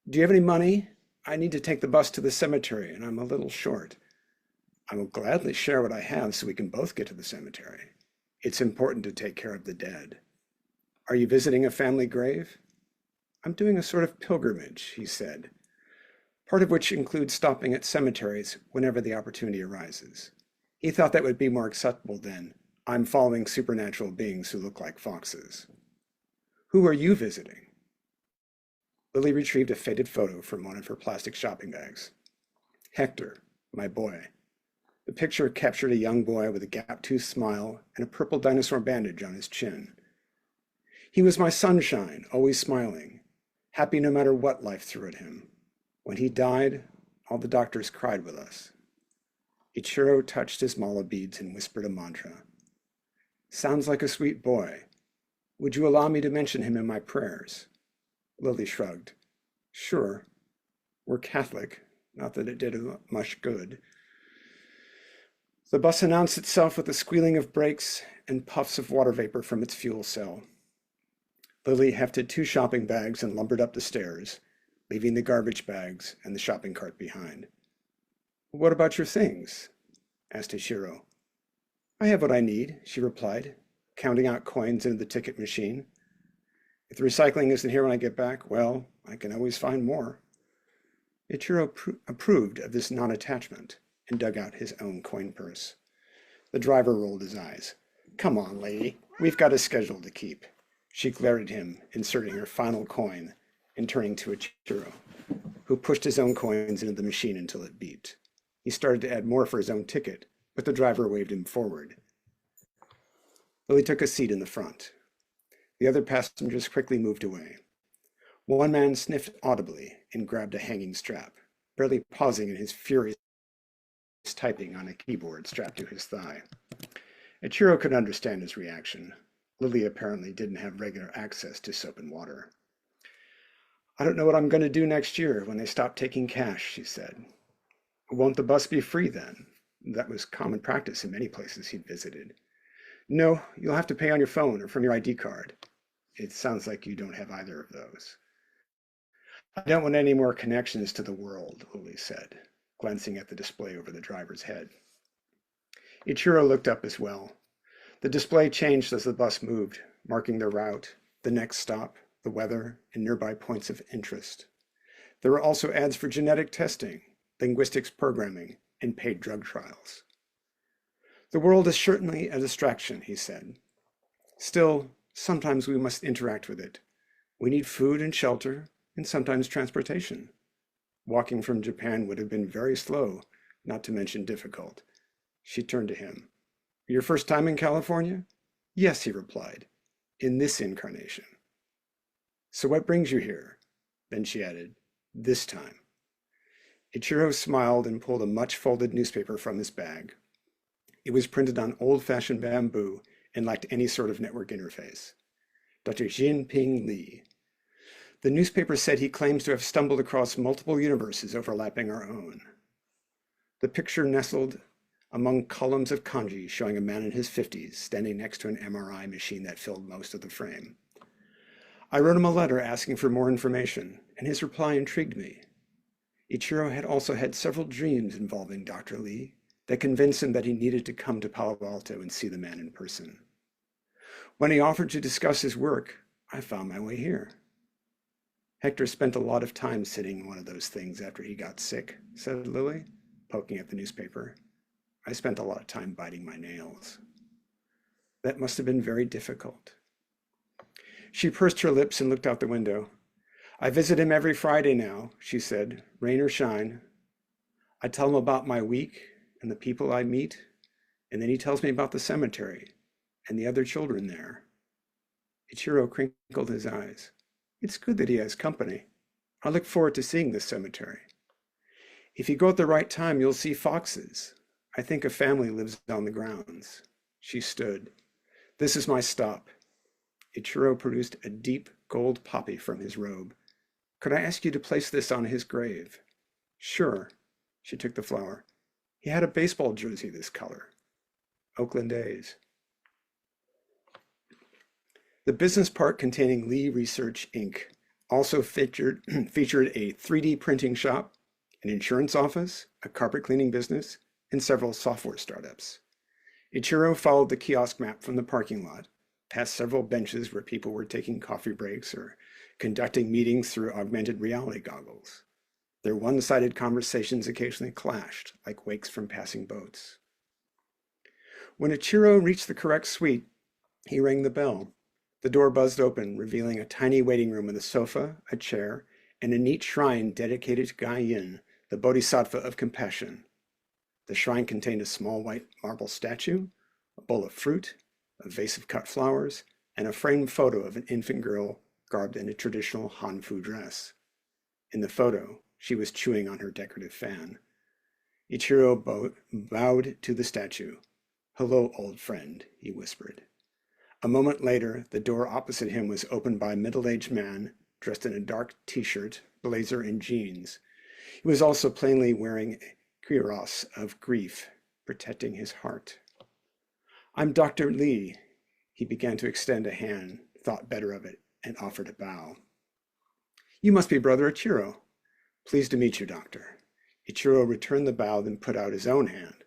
Do you have any money? I need to take the bus to the cemetery, and I'm a little short." "I will gladly share what I have so we can both get to the cemetery. It's important to take care of the dead." "Are you visiting a family grave?" "I'm doing a sort of pilgrimage," he said, "part of which includes stopping at cemeteries whenever the opportunity arises." He thought that would be more acceptable than, "I'm following supernatural beings who look like foxes." "Who are you visiting?" Lily retrieved a faded photo from one of her plastic shopping bags. "Hector, my boy." The picture captured a young boy with a gap-toothed smile and a purple dinosaur bandage on his chin. "He was my sunshine, always smiling, happy no matter what life threw at him. When he died, all the doctors cried with us. Ichiro touched his mala beads and whispered a mantra. Sounds like a sweet boy. Would you allow me to mention him in my prayers? Lily shrugged. Sure. We're Catholic, not that it did much good. The bus announced itself with a squealing of brakes and puffs of water vapor from its fuel cell. Lily hefted 2 shopping bags and lumbered up the stairs, leaving the garbage bags and the shopping cart behind. What about your things? Asked Ichiro. I have what I need, she replied, counting out coins into the ticket machine. If the recycling isn't here when I get back, well, I can always find more. Ichiro approved of this non-attachment and dug out his own coin purse. The driver rolled his eyes. Come on, lady, we've got a schedule to keep. She glared at him, inserting her final coin and turning to Ichiro, who pushed his own coins into the machine until it beeped. He started to add more for his own ticket, but the driver waved him forward. Lily took a seat in the front. The other passengers quickly moved away. One man sniffed audibly and grabbed a hanging strap, barely pausing in his furious typing on a keyboard strapped to his thigh. Ichiro could understand his reaction. Lily apparently didn't have regular access to soap and water. I don't know what I'm going to do next year when they stop taking cash, she said. Won't the bus be free then? That was common practice in many places he'd visited. No, you'll have to pay on your phone or from your ID card. It sounds like you don't have either of those. I don't want any more connections to the world, Lily said, glancing at the display over the driver's head. Ichiro looked up as well. The display changed as the bus moved, marking the route, the next stop, the weather, and nearby points of interest. There were also ads for genetic testing, linguistics programming, and paid drug trials. The world is certainly a distraction, he said. Still, sometimes we must interact with it. We need food and shelter, and sometimes transportation. Walking from Japan would have been very slow, not to mention difficult. She turned to him. Your first time in California? Yes, he replied, in this incarnation. So what brings you here? Then she added, this time. Ichiro smiled and pulled a much-folded newspaper from his bag. It was printed on old-fashioned bamboo and lacked any sort of network interface. Dr. Jinping Li. The newspaper said he claims to have stumbled across multiple universes overlapping our own. The picture nestled among columns of kanji showing a man in his 50s standing next to an MRI machine that filled most of the frame. I wrote him a letter asking for more information, and his reply intrigued me. Ichiro had also had several dreams involving Dr. Li that convinced him that he needed to come to Palo Alto and see the man in person. When he offered to discuss his work, I found my way here. Hector spent a lot of time sitting in one of those things after he got sick, said Lily, poking at the newspaper. I spent a lot of time biting my nails. That must have been very difficult. She pursed her lips and looked out the window. I visit him every Friday now, she said, rain or shine. I tell him about my week and the people I meet, and then he tells me about the cemetery and the other children there. Ichiro crinkled his eyes. It's good that he has company. I look forward to seeing this cemetery. If you go at the right time, you'll see foxes. I think a family lives on the grounds. She stood. This is my stop. Ichiro produced a deep gold poppy from his robe. Could I ask you to place this on his grave? Sure. She took the flower. He had a baseball jersey this color. Oakland A's. The business park containing Lee Research, Inc. also featured a 3D printing shop, an insurance office, a carpet cleaning business, and several software startups. Ichiro followed the kiosk map from the parking lot, past several benches where people were taking coffee breaks or conducting meetings through augmented reality goggles. Their one-sided conversations occasionally clashed, like wakes from passing boats. When Ichiro reached the correct suite, he rang the bell. The door buzzed open, revealing a tiny waiting room with a sofa, a chair, and a neat shrine dedicated to Gai-yin, the bodhisattva of compassion. The shrine contained a small white marble statue, a bowl of fruit, a vase of cut flowers, and a framed photo of an infant girl garbed in a traditional Hanfu dress. In the photo, She was chewing on her decorative fan. Ichiro bowed to the statue. "Hello, old friend," he whispered. A moment later, the door opposite him was opened by a middle-aged man dressed in a dark t-shirt, blazer, and jeans. He was also plainly wearing a cuirass of grief, protecting his heart. "I'm Dr. Lee." He began to extend a hand, thought better of it, and offered a bow. "You must be Brother Ichiro." "Pleased to meet you, Doctor." Ichiro returned the bow, then put out his own hand.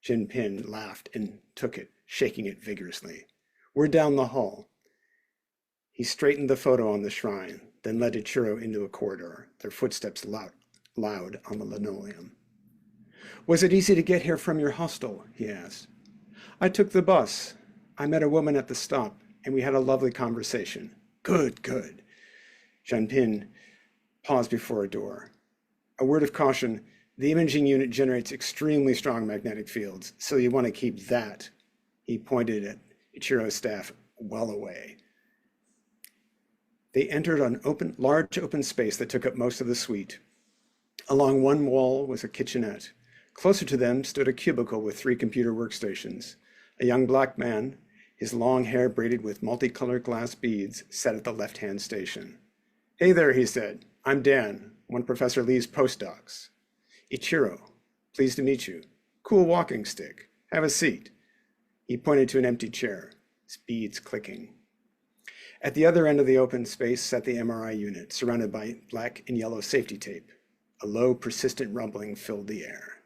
Jinping laughed and took it, shaking it vigorously. "We're down the hall." He straightened the photo on the shrine, then led Ichiro into a corridor, their footsteps loud on the linoleum. "Was it easy to get here from your hostel?" he asked. "I took the bus. I met a woman at the stop, and we had a lovely conversation." "Good, good." Jinping paused before a door. "A word of caution, the imaging unit generates extremely strong magnetic fields, so you want to keep that," he pointed at Ichiro's staff, "well away." They entered an large open space that took up most of the suite. Along one wall was a kitchenette. Closer to them stood a cubicle with 3 computer workstations. A young black man, his long hair braided with multicolored glass beads, sat at the left-hand station. "Hey there," he said. "I'm Dan, one of Professor Lee's postdocs." "Ichiro, pleased to meet you. Cool walking stick. Have a seat." He pointed to an empty chair, his beads clicking. At the other end of the open space sat the MRI unit, surrounded by black and yellow safety tape. A low, persistent rumbling filled the air.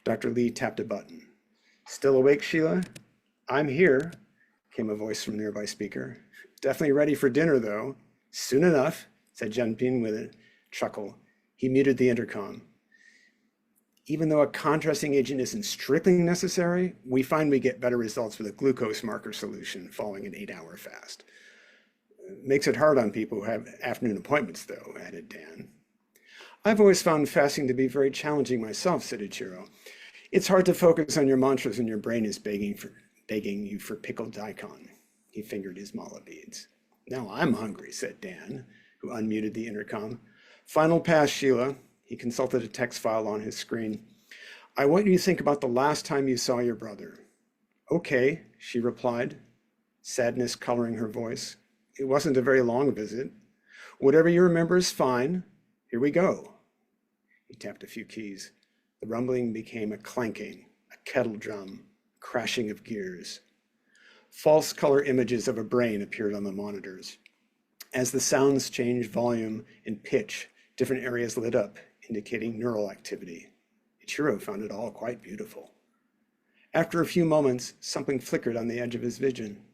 Dr. Lee tapped a button. "Still awake, Sheila?" "I'm here," came a voice from a nearby speaker. "Definitely ready for dinner, though." "Soon enough," said Jianping with a chuckle. He muted the intercom. "Even though a contrasting agent isn't strictly necessary, we find we get better results with a glucose marker solution following an 8-hour fast." "Makes it hard on people who have afternoon appointments, though," added Dan. "I've always found fasting to be very challenging myself," said Ichiro. "It's hard to focus on your mantras when your brain is begging you for pickled daikon." He fingered his mala beads. "Now I'm hungry," said Dan, who unmuted the intercom. "Final pass, Sheila." He consulted a text file on his screen. "I want you to think about the last time you saw your brother." "Okay," she replied, sadness coloring her voice. "It wasn't a very long visit. Whatever you remember is fine. Here we go." He tapped a few keys. The rumbling became a clanking, a kettle drum, a crashing of gears. False color images of a brain appeared on the monitors. As the sounds changed volume and pitch, different areas lit up, indicating neural activity. Ichiro found it all quite beautiful. After a few moments, something flickered on the edge of his vision.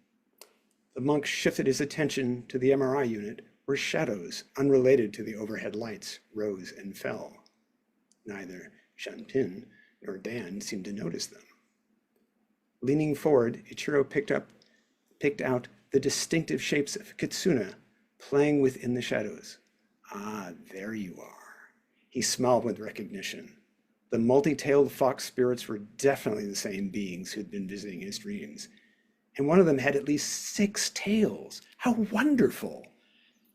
The monk shifted his attention to the MRI unit, where shadows, unrelated to the overhead lights, rose and fell. Neither Jianping nor Dan seemed to notice them. Leaning forward, Ichiro picked out the distinctive shapes of kitsune playing within the shadows. "Ah, there you are." He smiled with recognition. The multi-tailed fox spirits were definitely the same beings who'd been visiting his dreams. And one of them had at least 6 tails. How wonderful!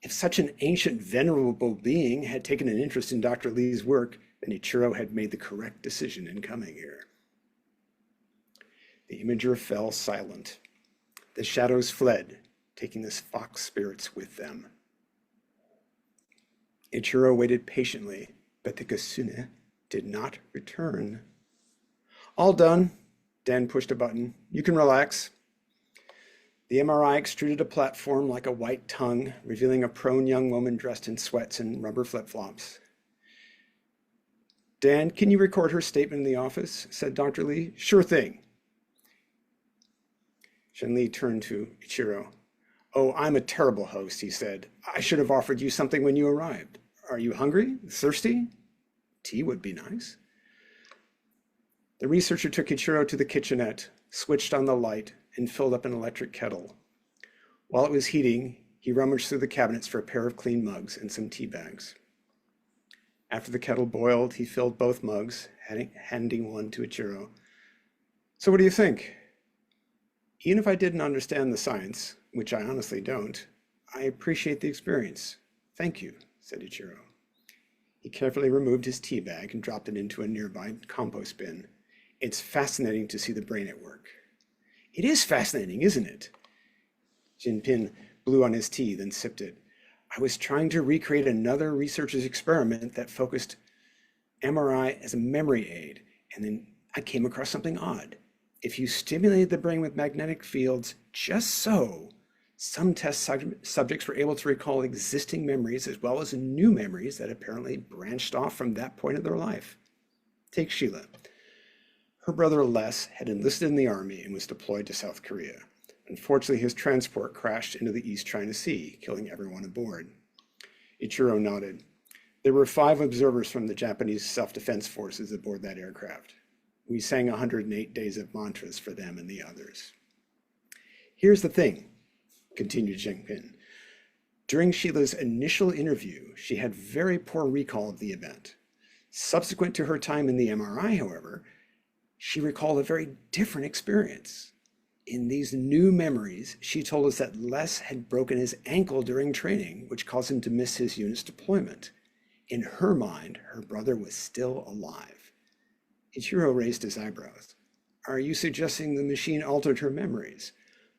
If such an ancient, venerable being had taken an interest in Dr. Lee's work, then Ichiro had made the correct decision in coming here. The imager fell silent. The shadows fled, taking the fox spirits with them. Ichiro waited patiently, but the kitsune did not return. "All done." Dan pushed a button. "You can relax." The MRI extruded a platform like a white tongue, revealing a prone young woman dressed in sweats and rubber flip-flops. "Dan, can you record her statement in the office?" said Dr. Lee. "Sure thing." Shen Li turned to Ichiro. "Oh, I'm a terrible host," he said. "I should have offered you something when you arrived. Are you hungry? Thirsty? Tea would be nice." The researcher took Ichiro to the kitchenette, switched on the light, and filled up an electric kettle. While it was heating, he rummaged through the cabinets for a pair of clean mugs and some tea bags. After the kettle boiled, he filled both mugs, handing one to Ichiro. "So what do you think?" "Even if I didn't understand the science, which I honestly don't, I appreciate the experience. Thank you," said Ichiro. He carefully removed his tea bag and dropped it into a nearby compost bin. It's fascinating to see the brain at work. It is fascinating, isn't it? Jinping blew on his tea, then sipped it. I was trying to recreate another researcher's experiment that focused MRI as a memory aid, and then I came across something odd. If you stimulated the brain with magnetic fields just so, some test subjects were able to recall existing memories as well as new memories that apparently branched off from that point of their life. Take Sheila. Her brother Les had enlisted in the army and was deployed to South Korea. Unfortunately, his transport crashed into the East China Sea, killing everyone aboard. Ichiro nodded. There were 5 observers from the Japanese self-defense forces aboard that aircraft. We sang 108 days of mantras for them and the others. Here's the thing, continued Jinping. During Sheila's initial interview, she had very poor recall of the event. Subsequent to her time in the MRI, however, she recalled a very different experience. In these new memories, she told us that Les had broken his ankle during training, which caused him to miss his unit's deployment. In her mind, her brother was still alive. Ichiro raised his eyebrows. Are you suggesting the machine altered her memories?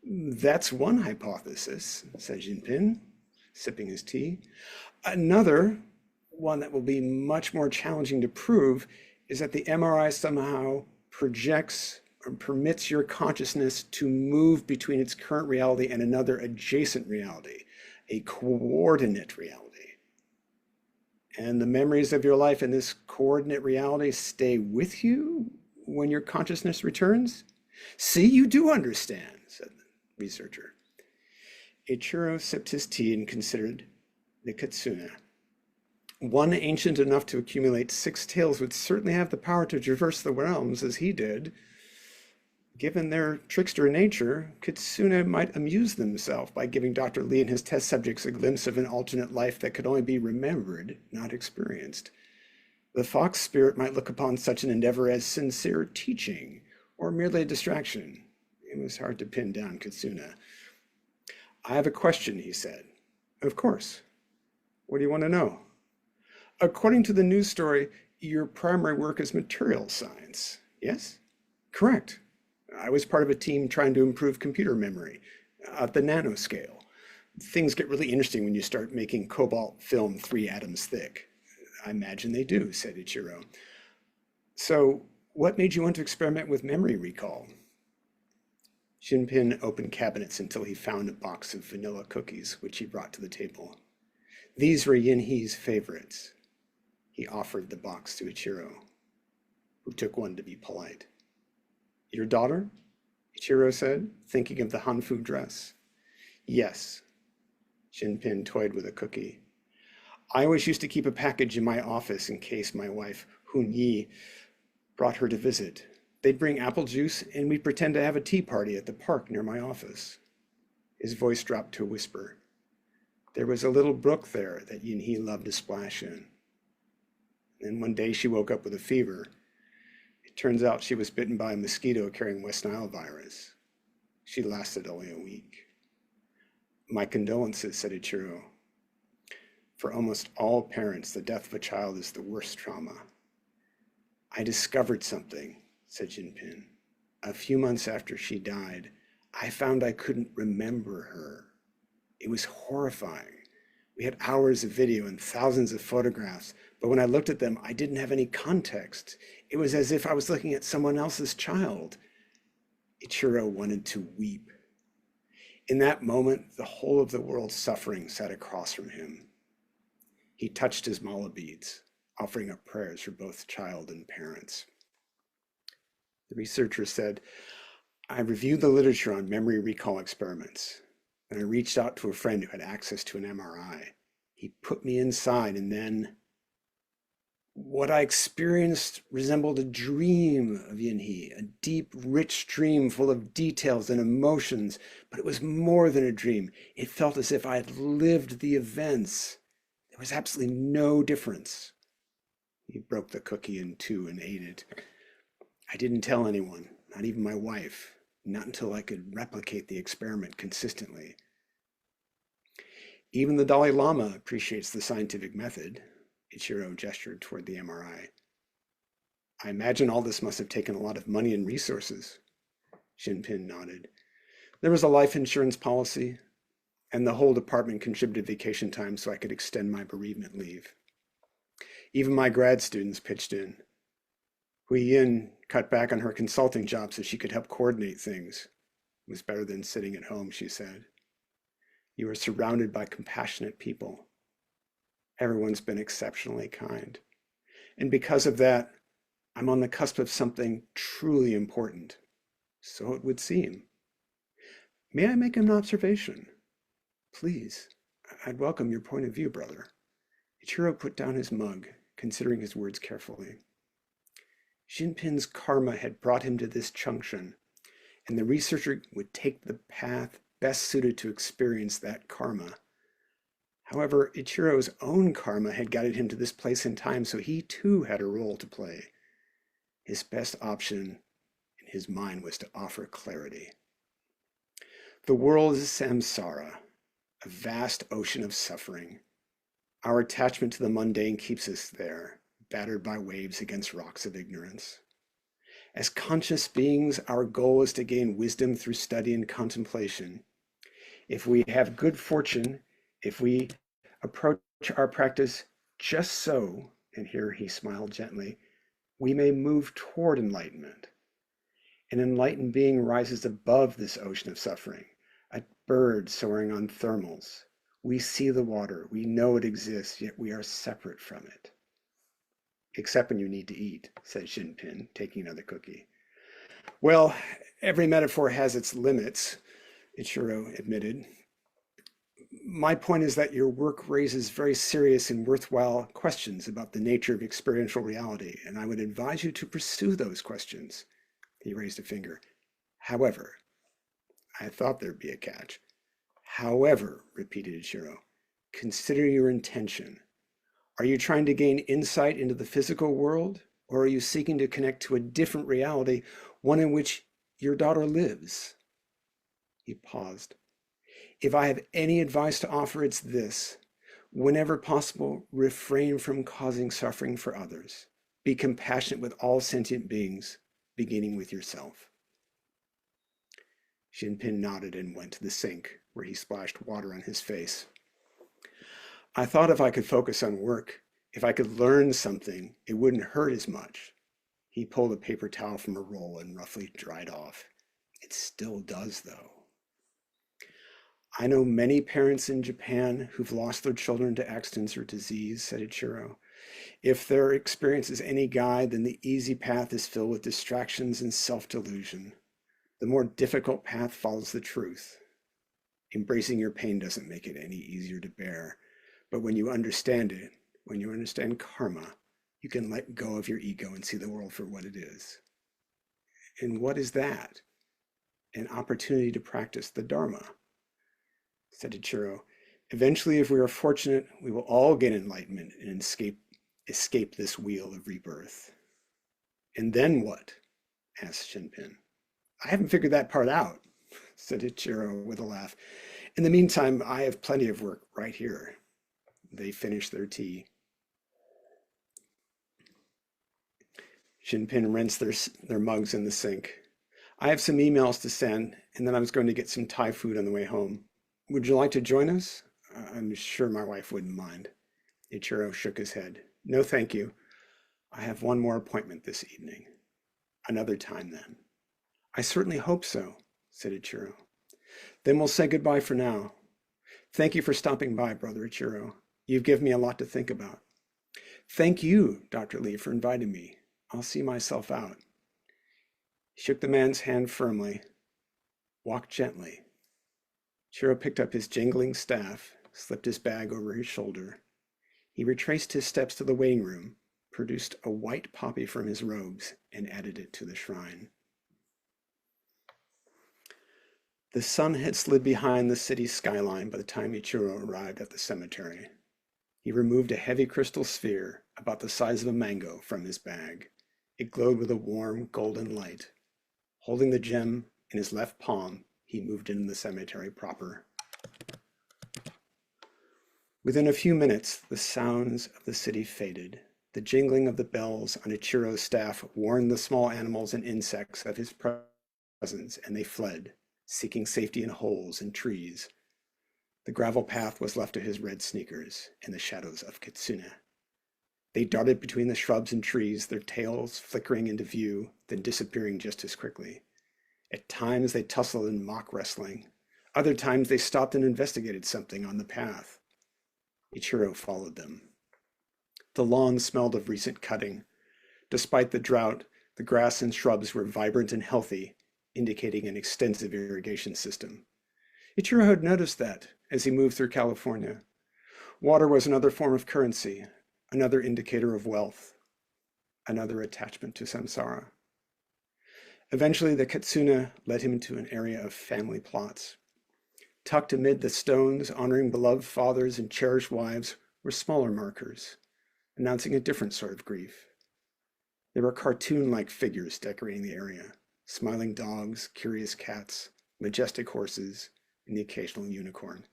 That's one hypothesis, said Jinping, sipping his tea. Another, one that will be much more challenging to prove, is that the MRI somehow projects or permits your consciousness to move between its current reality and another adjacent reality, a coordinate reality. And the memories of your life in this coordinate reality stay with you when your consciousness returns? See, you do understand, said the researcher. Ichiro sipped his tea and considered the kitsune. One ancient enough to accumulate 6 tails would certainly have the power to traverse the realms as he did. Given their trickster nature, kitsune might amuse themselves by giving Dr. Lee and his test subjects a glimpse of an alternate life that could only be remembered, not experienced. The fox spirit might look upon such an endeavor as sincere teaching, or merely a distraction. It was hard to pin down kitsune. I have a question, he said. Of course. What do you want to know? According to the news story, your primary work is materials science, yes? Correct. I was part of a team trying to improve computer memory at the nanoscale. Things get really interesting when you start making cobalt film 3 atoms thick. I imagine they do, said Ichiro. So what made you want to experiment with memory recall? Jinping opened cabinets until he found a box of vanilla cookies, which he brought to the table. These were Yin-hee's favorites. He offered the box to Ichiro, who took one to be polite. Your daughter? Ichiro said, thinking of the Hanfu dress. Yes. Jinping toyed with a cookie. I always used to keep a package in my office in case my wife, Hun Yi, brought her to visit. They'd bring apple juice and we'd pretend to have a tea party at the park near my office. His voice dropped to a whisper. There was a little brook there that Yin-hee loved to splash in. And one day she woke up with a fever. It turns out she was bitten by a mosquito carrying West Nile virus. She lasted only a week. My condolences, said Ichiro. For almost all parents, the death of a child is the worst trauma. I discovered something, said Jinping. A few months after she died, I found I couldn't remember her. It was horrifying. We had hours of video and thousands of photographs, but when I looked at them, I didn't have any context. It was as if I was looking at someone else's child. Ichiro wanted to weep. In that moment, the whole of the world's suffering sat across from him. He touched his mala beads, offering up prayers for both child and parents. The researcher said, I reviewed the literature on memory recall experiments, and I reached out to a friend who had access to an MRI. He put me inside, and then what I experienced resembled a dream of Yin-hee, a deep, rich dream full of details and emotions, but it was more than a dream. It felt as if I had lived the events. There was absolutely no difference. He broke the cookie in 2 and ate it. I didn't tell anyone, not even my wife, not until I could replicate the experiment consistently. Even the Dalai Lama appreciates the scientific method. Ichiro gestured toward the MRI. I imagine all this must have taken a lot of money and resources. Shinpin nodded. There was a life insurance policy, and the whole department contributed vacation time so I could extend my bereavement leave. Even my grad students pitched in. Hui Yin cut back on her consulting job so she could help coordinate things. It was better than sitting at home, she said. You are surrounded by compassionate people. Everyone's been exceptionally kind. And because of that, I'm on the cusp of something truly important. So it would seem. May I make an observation? Please, I'd welcome your point of view, brother. Ichiro put down his mug, considering his words carefully. Shinpin's karma had brought him to this junction, and the researcher would take the path best suited to experience that karma. However, Ichiro's own karma had guided him to this place in time, so he too had a role to play. His best option in his mind was to offer clarity. The world is samsara, a vast ocean of suffering. Our attachment to the mundane keeps us there, battered by waves against rocks of ignorance. As conscious beings, our goal is to gain wisdom through study and contemplation. If we have good fortune, if we approach our practice just so, and here he smiled gently, we may move toward enlightenment. An enlightened being rises above this ocean of suffering, a bird soaring on thermals. We see the water, we know it exists, yet we are separate from it. Except when you need to eat, said Shinpin, taking another cookie. Well, every metaphor has its limits, Ichiro admitted. My point is that your work raises very serious and worthwhile questions about the nature of experiential reality, and I would advise you to pursue those questions. He raised a finger. However, I thought there'd be a catch. However, repeated Ichiro, consider your intention. Are you trying to gain insight into the physical world, or are you seeking to connect to a different reality, one in which your daughter lives? He paused. If I have any advice to offer, it's this. Whenever possible, refrain from causing suffering for others. Be compassionate with all sentient beings, beginning with yourself. Shinpin nodded and went to the sink, where he splashed water on his face. I thought if I could focus on work, if I could learn something, it wouldn't hurt as much. He pulled a paper towel from a roll and roughly dried off. It still does, though. I know many parents in Japan who've lost their children to accidents or disease, said Ichiro. If their experience is any guide, then the easy path is filled with distractions and self-delusion. The more difficult path follows the truth. Embracing your pain doesn't make it any easier to bear, but when you understand it, when you understand karma, you can let go of your ego and see the world for what it is. And what is that? An opportunity to practice the Dharma, said Ichiro. Eventually, if we are fortunate, we will all gain enlightenment and escape this wheel of rebirth. And then what? Asked Shinpin. I haven't figured that part out, said Ichiro with a laugh. In the meantime, I have plenty of work right here. They finished their tea. Shinpin rinsed their mugs in the sink. I have some emails to send, and then I was going to get some Thai food on the way home. Would you like to join us? I'm sure my wife wouldn't mind. Ichiro shook his head. No, thank you. I have one more appointment this evening. Another time then. I certainly hope so, said Ichiro. Then we'll say goodbye for now. Thank you for stopping by, Brother Ichiro. You've given me a lot to think about. Thank you, Dr. Lee, for inviting me. I'll see myself out. He shook the man's hand firmly. Walk gently. Ichiro picked up his jingling staff, slipped his bag over his shoulder. He retraced his steps to the waiting room, produced a white poppy from his robes, and added it to the shrine. The sun had slid behind the city's skyline by the time Ichiro arrived at the cemetery. He removed a heavy crystal sphere, about the size of a mango, from his bag. It glowed with a warm, golden light. Holding the gem in his left palm, he moved into the cemetery proper. Within a few minutes, the sounds of the city faded. The jingling of the bells on Ichiro's staff warned the small animals and insects of his presence, and they fled, seeking safety in holes and trees. The gravel path was left to his red sneakers in the shadows of Kitsune. They darted between the shrubs and trees, their tails flickering into view, then disappearing just as quickly. At times they tussled in mock wrestling. Other times they stopped and investigated something on the path. Ichiro followed them. The lawn smelled of recent cutting. Despite the drought, the grass and shrubs were vibrant and healthy, indicating an extensive irrigation system. Ichiro had noticed that as he moved through California. Water was another form of currency, another indicator of wealth, another attachment to samsara. Eventually, the Kitsune led him to an area of family plots. Tucked amid the stones honoring beloved fathers and cherished wives were smaller markers, announcing a different sort of grief. There were cartoon-like figures decorating the area, smiling dogs, curious cats, majestic horses, and the occasional unicorn.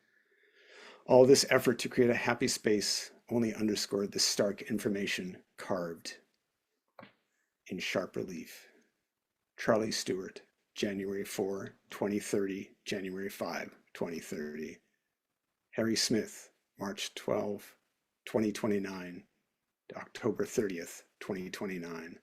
All this effort to create a happy space only underscored the stark information carved in sharp relief. Charlie Stewart, January 4, 2030, January 5, 2030. Harry Smith, March 12, 2029, October 30th, 2029.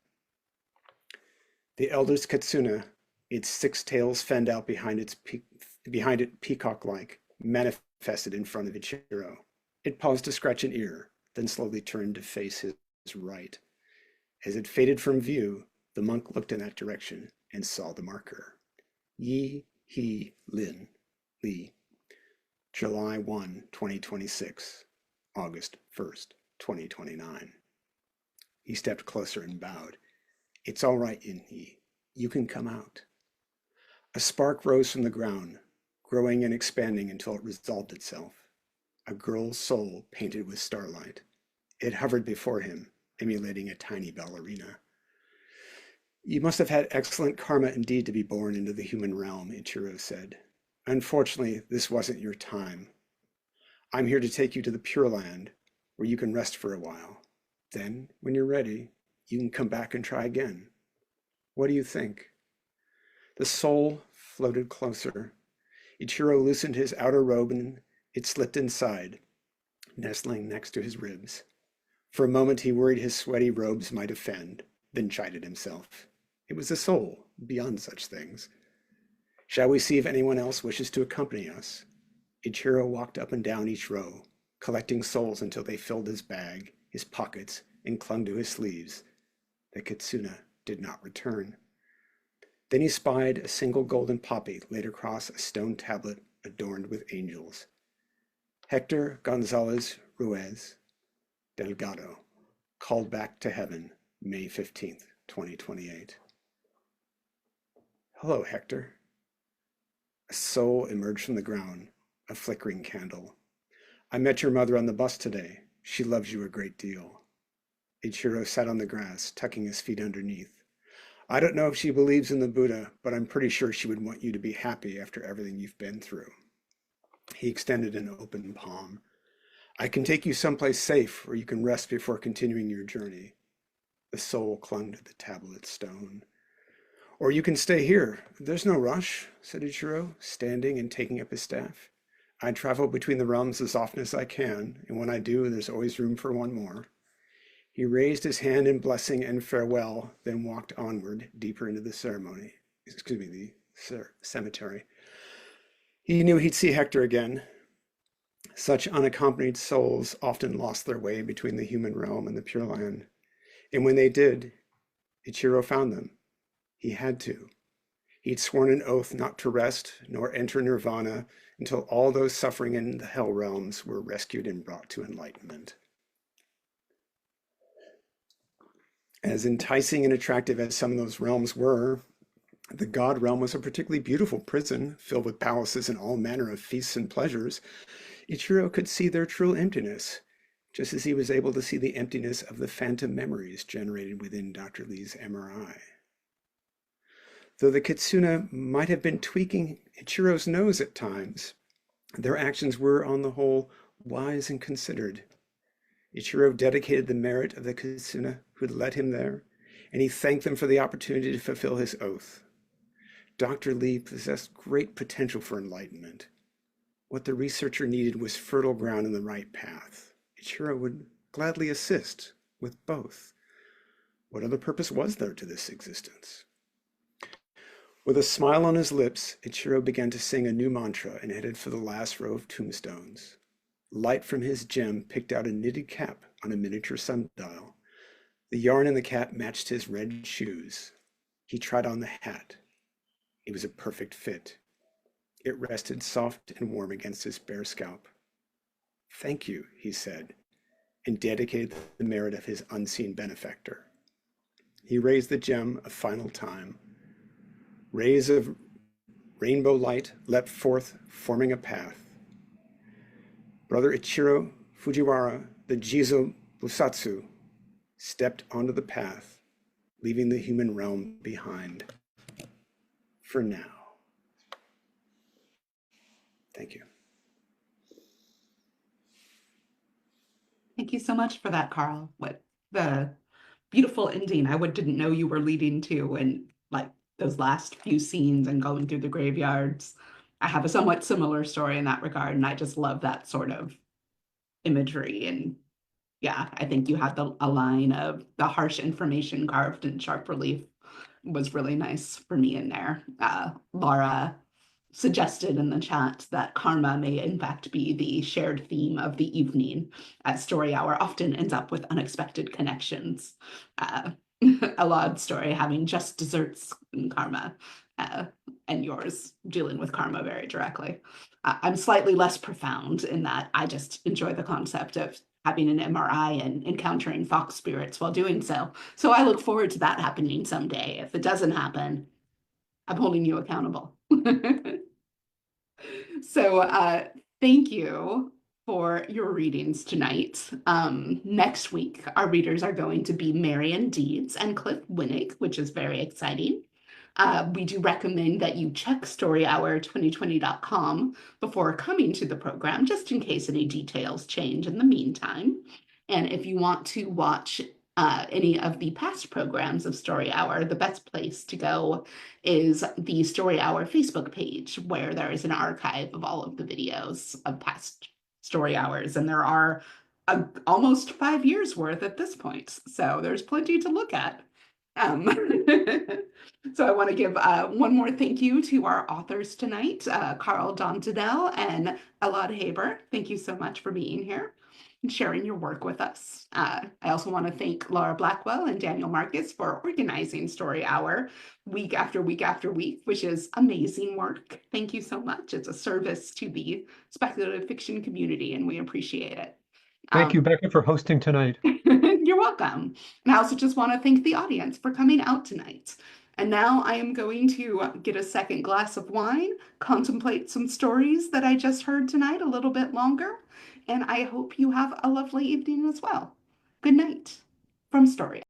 The elder's Kitsune, its 6 tails fanned out behind it peacock-like, manifested in front of Ichiro. It paused to scratch an ear, then slowly turned to face his right. As it faded from view, the monk looked in that direction and saw the marker. Yi He Lin Li, July 1, 2026, August 1st, 2029. He stepped closer and bowed. It's all right, Yin-Yi. You can come out. A spark rose from the ground, growing and expanding until it resolved itself. A girl's soul painted with starlight. It hovered before him, emulating a tiny ballerina. You must have had excellent karma indeed to be born into the human realm, Ichiro said. Unfortunately, this wasn't your time. I'm here to take you to the Pure Land, where you can rest for a while. Then, when you're ready, you can come back and try again. What do you think? The soul floated closer. Ichiro loosened his outer robe and it slipped inside, nestling next to his ribs. For a moment he worried his sweaty robes might offend, then chided himself. It was the soul, beyond such things. Shall we see if anyone else wishes to accompany us? Ichiro walked up and down each row, collecting souls until they filled his bag, his pockets, and clung to his sleeves. The Kitsune did not return. Then he spied a single golden poppy laid across a stone tablet adorned with angels. Hector Gonzalez Ruiz Delgado, called back to heaven, May 15th, 2028. Hello, Hector. A soul emerged from the ground, a flickering candle. I met your mother on the bus today. She loves you a great deal. Ichiro sat on the grass, tucking his feet underneath. I don't know if she believes in the Buddha, but I'm pretty sure she would want you to be happy after everything you've been through. He extended an open palm. I can take you someplace safe where you can rest before continuing your journey. The soul clung to the tablet stone. Or you can stay here. There's no rush, said Ichiro, standing and taking up his staff. I travel between the realms as often as I can, and when I do, there's always room for one more. He raised his hand in blessing and farewell, then walked onward, deeper into the cemetery. He knew he'd see Hector again. Such unaccompanied souls often lost their way between the human realm and the Pure Land. And when they did, Ichiro found them. He had to. He'd sworn an oath not to rest nor enter nirvana until all those suffering in the hell realms were rescued and brought to enlightenment. As enticing and attractive as some of those realms were, the God realm was a particularly beautiful prison filled with palaces and all manner of feasts and pleasures. Ichiro could see their true emptiness, just as he was able to see the emptiness of the phantom memories generated within Dr. Lee's MRI. Though the Kitsune might have been tweaking Ichiro's nose at times, their actions were, on the whole, wise and considered. Ichiro dedicated the merit of the Kitsune who had led him there, and he thanked them for the opportunity to fulfill his oath. Dr. Lee possessed great potential for enlightenment. What the researcher needed was fertile ground in the right path. Ichiro would gladly assist with both. What other purpose was there to this existence? With a smile on his lips, Ichiro began to sing a new mantra and headed for the last row of tombstones. Light from his gem picked out a knitted cap on a miniature sundial. The yarn in the cap matched his red shoes. He tried on the hat. It was a perfect fit. It rested soft and warm against his bare scalp. "Thank you," he said, and dedicated the merit of his unseen benefactor. He raised the gem a final time. Rays of rainbow light leapt forth, forming a path. Brother Ichiro Fujiwara, the Jizo Busatsu, stepped onto the path, leaving the human realm behind. For now. Thank you. Thank you so much for that, Carl. What the beautiful ending I didn't know you were leading to, and like those last few scenes and going through the graveyards. I have a somewhat similar story in that regard, and I just love that sort of imagery. And yeah, I think you had a line of the harsh information carved in sharp relief was really nice for me in there. Laura suggested in the chat that karma may in fact be the shared theme of the evening, as Story Hour often ends up with unexpected connections. Elad's story having just desserts in karma, and yours dealing with karma very directly. I'm slightly less profound in that I just enjoy the concept of having an MRI and encountering fox spirits while doing so. So I look forward to that happening someday. If it doesn't happen, I'm holding you accountable. So thank you for your readings tonight. Next week, our readers are going to be Marion Deeds and Cliff Winnick, which is very exciting. We do recommend that you check storyhour2020.com before coming to the program, just in case any details change in the meantime. And if you want to watch any of the past programs of Story Hour, the best place to go is the Story Hour Facebook page, where there is an archive of all of the videos of past Story Hours. And there are almost 5 years worth at this point. So there's plenty to look at. So I want to give one more thank you to our authors tonight, Karl Dandenell and Elad Haber. Thank you so much for being here and sharing your work with us. I also want to thank Laura Blackwell and Daniel Marcus for organizing Story Hour week after week after week, which is amazing work. Thank you so much. It's a service to the speculative fiction community, and we appreciate it. Thank you, Becca, for hosting tonight. You're welcome. And I also just want to thank the audience for coming out tonight. And now I am going to get a second glass of wine, contemplate some stories that I just heard tonight a little bit longer, and I hope you have a lovely evening as well. Good night from Story.